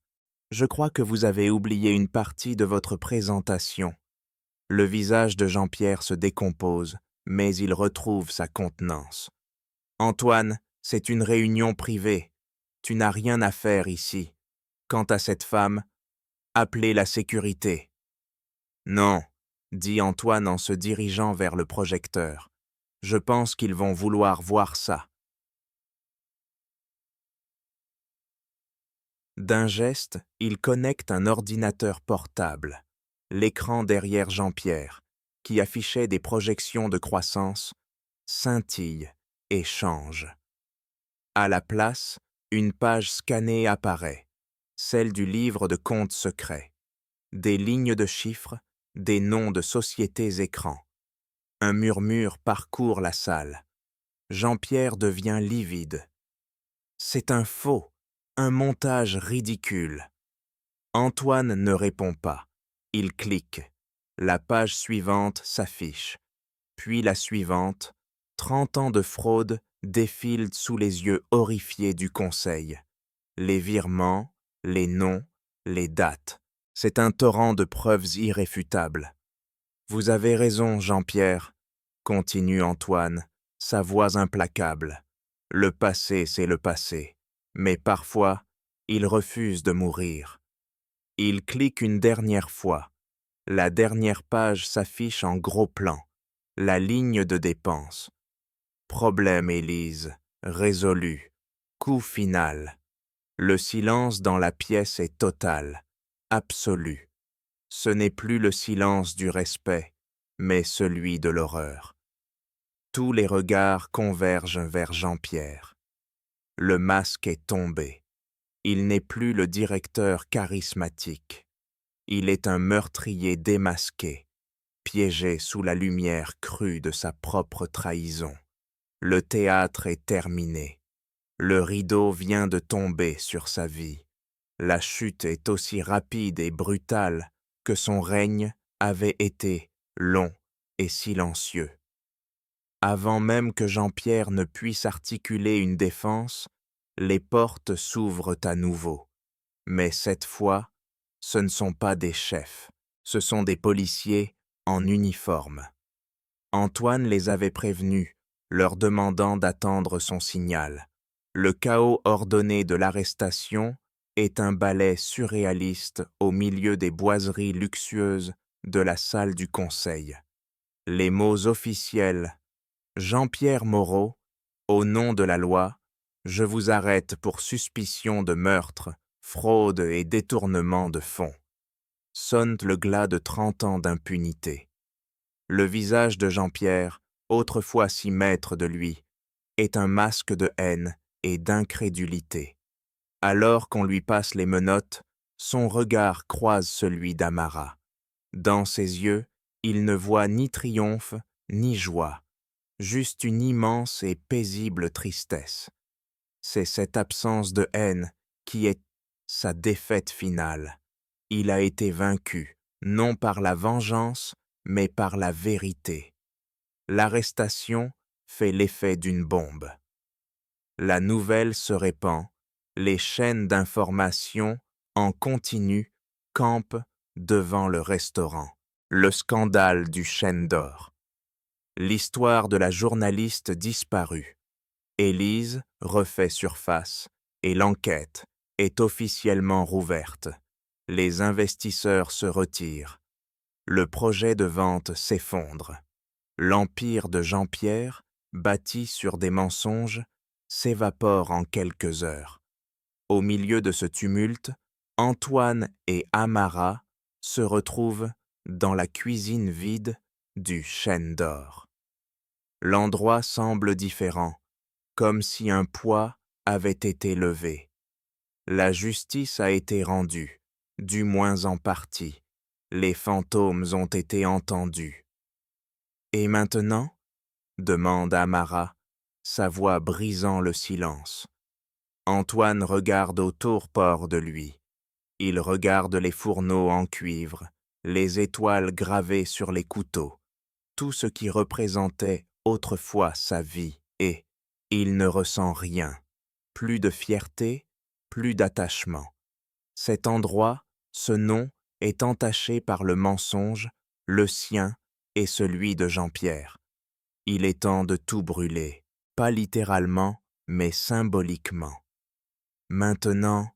Je crois que vous avez oublié une partie de votre présentation. Le visage de Jean-Pierre se décompose, mais il retrouve sa contenance. Antoine, c'est une réunion privée. Tu n'as rien à faire ici. Quant à cette femme, appelez la sécurité. Non, dit Antoine en se dirigeant vers le projecteur. Je pense qu'ils vont vouloir voir ça. D'un geste, il connecte un ordinateur portable, l'écran derrière Jean-Pierre, qui affichait des projections de croissance, scintille et change. À la place, une page scannée apparaît, celle du livre de comptes secrets. Des lignes de chiffres, des noms de sociétés écrans. Un murmure parcourt la salle. Jean-Pierre devient livide. C'est un faux, un montage ridicule. Antoine ne répond pas. Il clique. La page suivante s'affiche. Puis la suivante. 30 ans de fraude défilent sous les yeux horrifiés du conseil. Les virements, les noms, les dates. C'est un torrent de preuves irréfutables. Vous avez raison, Jean-Pierre, continue Antoine, sa voix implacable. Le passé, c'est le passé. Mais parfois, il refuse de mourir. Il clique une dernière fois. La dernière page s'affiche en gros plan. La ligne de dépenses. Problème, Élise. Résolu. Coup final. Le silence dans la pièce est total, absolu. Ce n'est plus le silence du respect, mais celui de l'horreur. Tous les regards convergent vers Jean-Pierre. Le masque est tombé. Il n'est plus le directeur charismatique. Il est un meurtrier démasqué, piégé sous la lumière crue de sa propre trahison. Le théâtre est terminé. Le rideau vient de tomber sur sa vie. La chute est aussi rapide et brutale que son règne avait été long et silencieux. Avant même que Jean-Pierre ne puisse articuler une défense, les portes s'ouvrent à nouveau. Mais cette fois, ce ne sont pas des chefs, ce sont des policiers en uniforme. Antoine les avait prévenus, leur demandant d'attendre son signal. Le chaos ordonné de l'arrestation est un ballet surréaliste au milieu des boiseries luxueuses de la salle du conseil. Les mots officiels « Jean-Pierre Moreau, au nom de la loi, je vous arrête pour suspicion de meurtre, fraude et détournement de fonds » sonne le glas de 30 ans d'impunité. Le visage de Jean-Pierre, autrefois si maître de lui, est un masque de haine et d'incrédulité. Alors qu'on lui passe les menottes, son regard croise celui d'Amara. Dans ses yeux, il ne voit ni triomphe, ni joie, juste une immense et paisible tristesse. C'est cette absence de haine qui est sa défaite finale. Il a été vaincu, non par la vengeance, mais par la vérité. L'arrestation fait l'effet d'une bombe. La nouvelle se répand, les chaînes d'information en continu campent devant le restaurant. Le scandale du chêne d'or. L'histoire de la journaliste disparue. Élise refait surface et l'enquête, est officiellement rouverte. Les investisseurs se retirent. Le projet de vente s'effondre. L'empire de Jean-Pierre, bâti sur des mensonges, s'évapore en quelques heures. Au milieu de ce tumulte, Antoine et Amara se retrouvent dans la cuisine vide du Chêne d'Or. L'endroit semble différent, comme si un poids avait été levé. La justice a été rendue, du moins en partie. Les fantômes ont été entendus. Et maintenant ? Demande Amara, sa voix brisant le silence. Antoine regarde au torpor de lui. Il regarde les fourneaux en cuivre, les étoiles gravées sur les couteaux, tout ce qui représentait autrefois sa vie, et il ne ressent rien. Plus de fierté, plus d'attachement. Cet endroit, ce nom, est entaché par le mensonge, le sien et celui de Jean-Pierre. Il est temps de tout brûler, pas littéralement, mais symboliquement. Maintenant,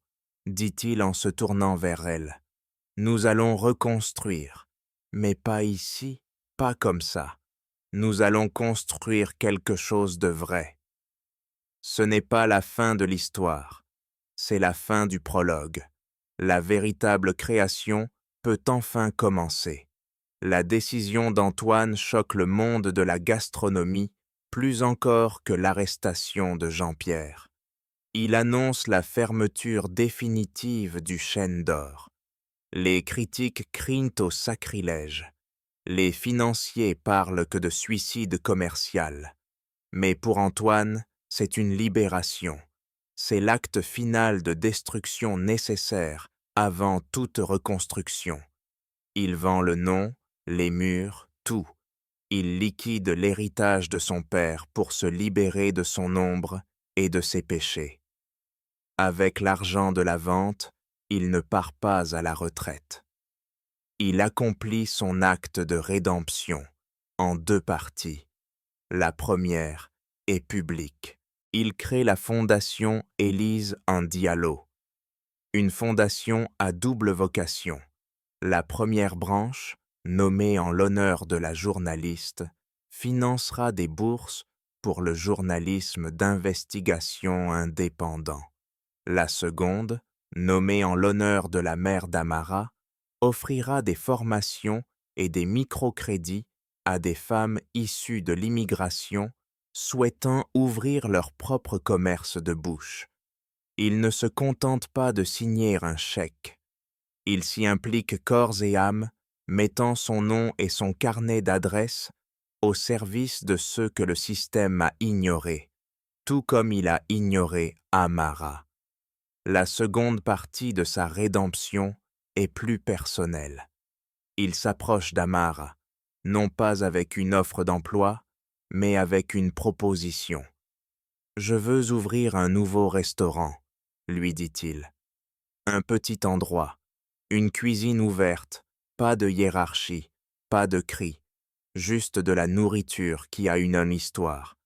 dit-il en se tournant vers elle, nous allons reconstruire, mais pas ici, pas comme ça. Nous allons construire quelque chose de vrai. Ce n'est pas la fin de l'histoire, c'est la fin du prologue. La véritable création peut enfin commencer. La décision d'Antoine choque le monde de la gastronomie plus encore que l'arrestation de Jean-Pierre. Il annonce la fermeture définitive du Chêne d'Or. Les critiques crient au sacrilège. Les financiers parlent que de suicide commercial. Mais pour Antoine, c'est une libération. C'est l'acte final de destruction nécessaire avant toute reconstruction. Il vend le nom, les murs, tout. Il liquide l'héritage de son père pour se libérer de son ombre et de ses péchés. Avec l'argent de la vente, il ne part pas à la retraite. Il accomplit son acte de rédemption en 2 parties. La première est publique. Il crée la fondation Élise en Diallo, une fondation à double vocation. La première branche, nommée en l'honneur de la journaliste, financera des bourses pour le journalisme d'investigation indépendant. La seconde, nommée en l'honneur de la mère d'Amara, offrira des formations et des microcrédits à des femmes issues de l'immigration souhaitant ouvrir leur propre commerce de bouche. Il ne se contente pas de signer un chèque. Il s'y implique corps et âme, mettant son nom et son carnet d'adresses au service de ceux que le système a ignorés, tout comme il a ignoré Amara. La seconde partie de sa rédemption est plus personnelle. Il s'approche d'Amara, non pas avec une offre d'emploi, mais avec une proposition. « Je veux ouvrir un nouveau restaurant », lui dit-il. Un petit endroit, une cuisine ouverte, pas de hiérarchie, pas de cris, juste de la nourriture qui a une histoire.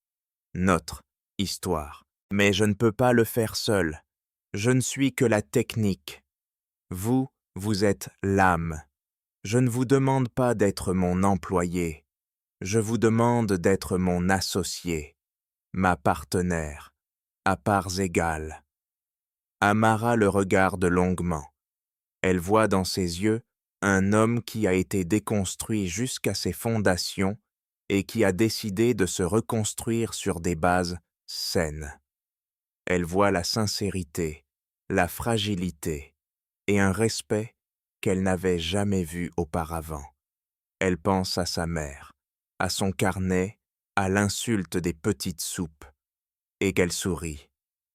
Notre histoire. Mais je ne peux pas le faire seul. Je ne suis que la technique. Vous, vous êtes l'âme. Je ne vous demande pas d'être mon employé. Je vous demande d'être mon associé, ma partenaire, à parts égales. Amara le regarde longuement. Elle voit dans ses yeux un homme qui a été déconstruit jusqu'à ses fondations et qui a décidé de se reconstruire sur des bases saines. Elle voit la sincérité, la fragilité et un respect qu'elle n'avait jamais vu auparavant. Elle pense à sa mère, à son carnet, à l'insulte des petites soupes, et qu'elle sourit,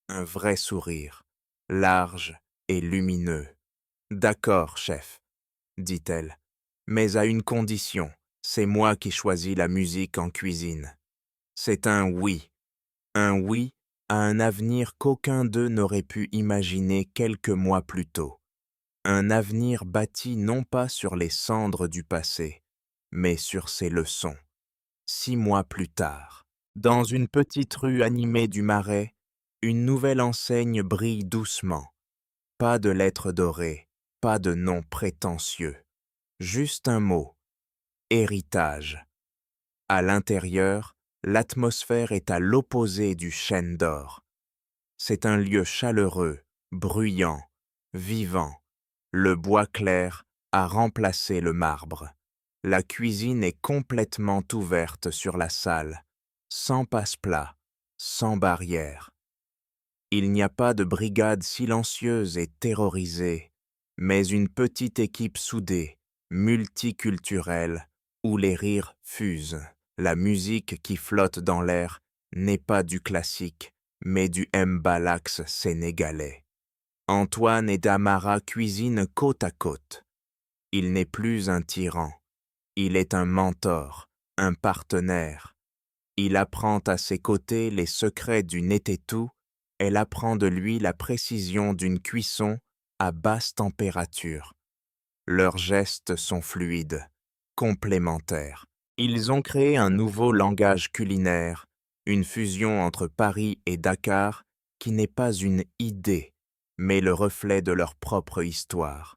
un vrai sourire, large et lumineux. « D'accord, chef, » dit-elle, « mais à une condition, c'est moi qui choisis la musique en cuisine. C'est un oui à un avenir qu'aucun d'eux n'aurait pu imaginer quelques mois plus tôt. Un avenir bâti non pas sur les cendres du passé, mais sur ses leçons. 6 mois plus tard, dans une petite rue animée du Marais, une nouvelle enseigne brille doucement. Pas de lettres dorées, pas de nom prétentieux. Juste un mot, héritage. À l'intérieur, l'atmosphère est à l'opposé du chêne d'or. C'est un lieu chaleureux, bruyant, vivant. Le bois clair a remplacé le marbre. La cuisine est complètement ouverte sur la salle, sans passe-plat, sans barrière. Il n'y a pas de brigade silencieuse et terrorisée, mais une petite équipe soudée, multiculturelle, où les rires fusent. La musique qui flotte dans l'air n'est pas du classique, mais du mbalax sénégalais. Antoine et Damara cuisinent côte à côte. Il n'est plus un tyran. Il est un mentor, un partenaire. Il apprend à ses côtés les secrets du nététou, elle apprend de lui la précision d'une cuisson à basse température. Leurs gestes sont fluides, complémentaires. Ils ont créé un nouveau langage culinaire, une fusion entre Paris et Dakar qui n'est pas une idée, mais le reflet de leur propre histoire.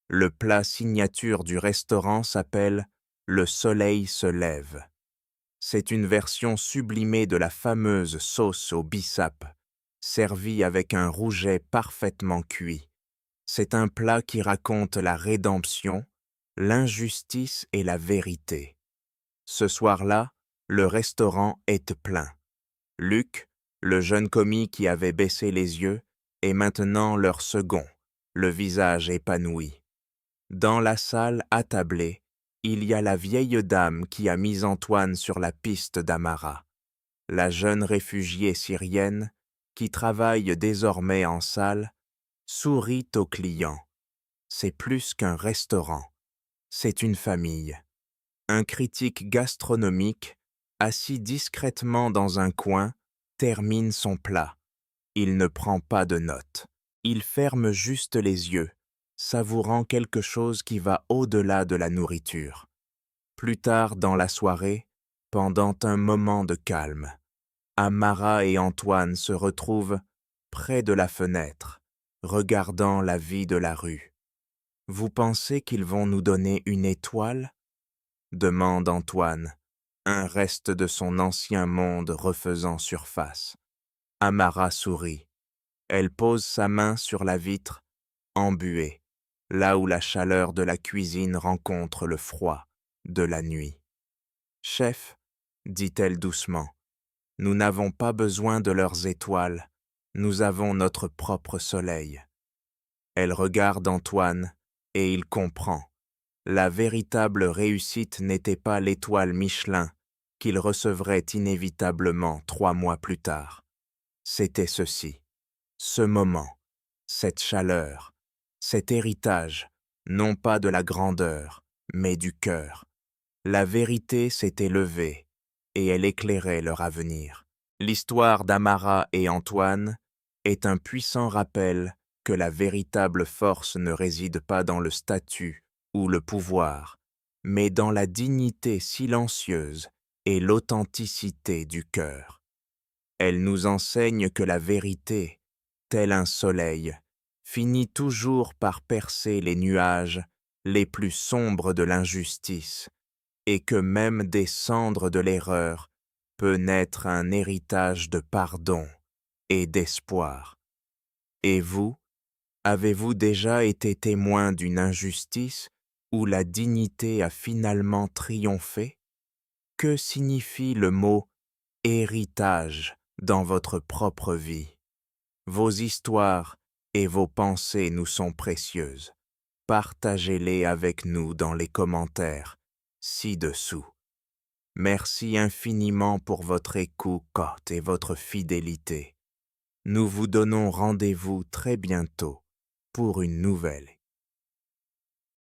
Le plat signature du restaurant s'appelle « Le soleil se lève ». C'est une version sublimée de la fameuse sauce au bissap, servie avec un rouget parfaitement cuit. C'est un plat qui raconte la rédemption, l'injustice et la vérité. Ce soir-là, le restaurant est plein. Luc, le jeune commis qui avait baissé les yeux, est maintenant leur second, le visage épanoui. Dans la salle attablée, il y a la vieille dame qui a mis Antoine sur la piste d'Amara, la jeune réfugiée syrienne qui travaille désormais en salle, sourit aux clients. C'est plus qu'un restaurant, c'est une famille. Un critique gastronomique, assis discrètement dans un coin, termine son plat. Il ne prend pas de notes. Il ferme juste les yeux, savourant quelque chose qui va au-delà de la nourriture. Plus tard dans la soirée, pendant un moment de calme, Amara et Antoine se retrouvent près de la fenêtre, regardant la vie de la rue. « Vous pensez qu'ils vont nous donner une étoile ?» demande Antoine, un reste de son ancien monde refaisant surface. Amara sourit. Elle pose sa main sur la vitre, embuée, là où la chaleur de la cuisine rencontre le froid de la nuit. « Chef, dit-elle doucement, nous n'avons pas besoin de leurs étoiles, nous avons notre propre soleil. » Elle regarde Antoine et il comprend. La véritable réussite n'était pas l'étoile Michelin qu'il recevrait inévitablement 3 mois plus tard. C'était ceci, ce moment, cette chaleur, cet héritage, non pas de la grandeur, mais du cœur. La vérité s'était levée et elle éclairait leur avenir. L'histoire d'Amara et Antoine est un puissant rappel que la véritable force ne réside pas dans le statut ou le pouvoir, mais dans la dignité silencieuse et l'authenticité du cœur. Elle nous enseigne que la vérité, tel un soleil, finit toujours par percer les nuages les plus sombres de l'injustice, et que même des cendres de l'erreur peut naître un héritage de pardon et d'espoir. Et vous, avez-vous déjà été témoin d'une injustice où la dignité a finalement triomphé? Que signifie le mot « héritage » dans votre propre vie? Vos histoires et vos pensées nous sont précieuses. Partagez-les avec nous dans les commentaires ci-dessous. Merci infiniment pour votre écoute et votre fidélité. Nous vous donnons rendez-vous très bientôt pour une nouvelle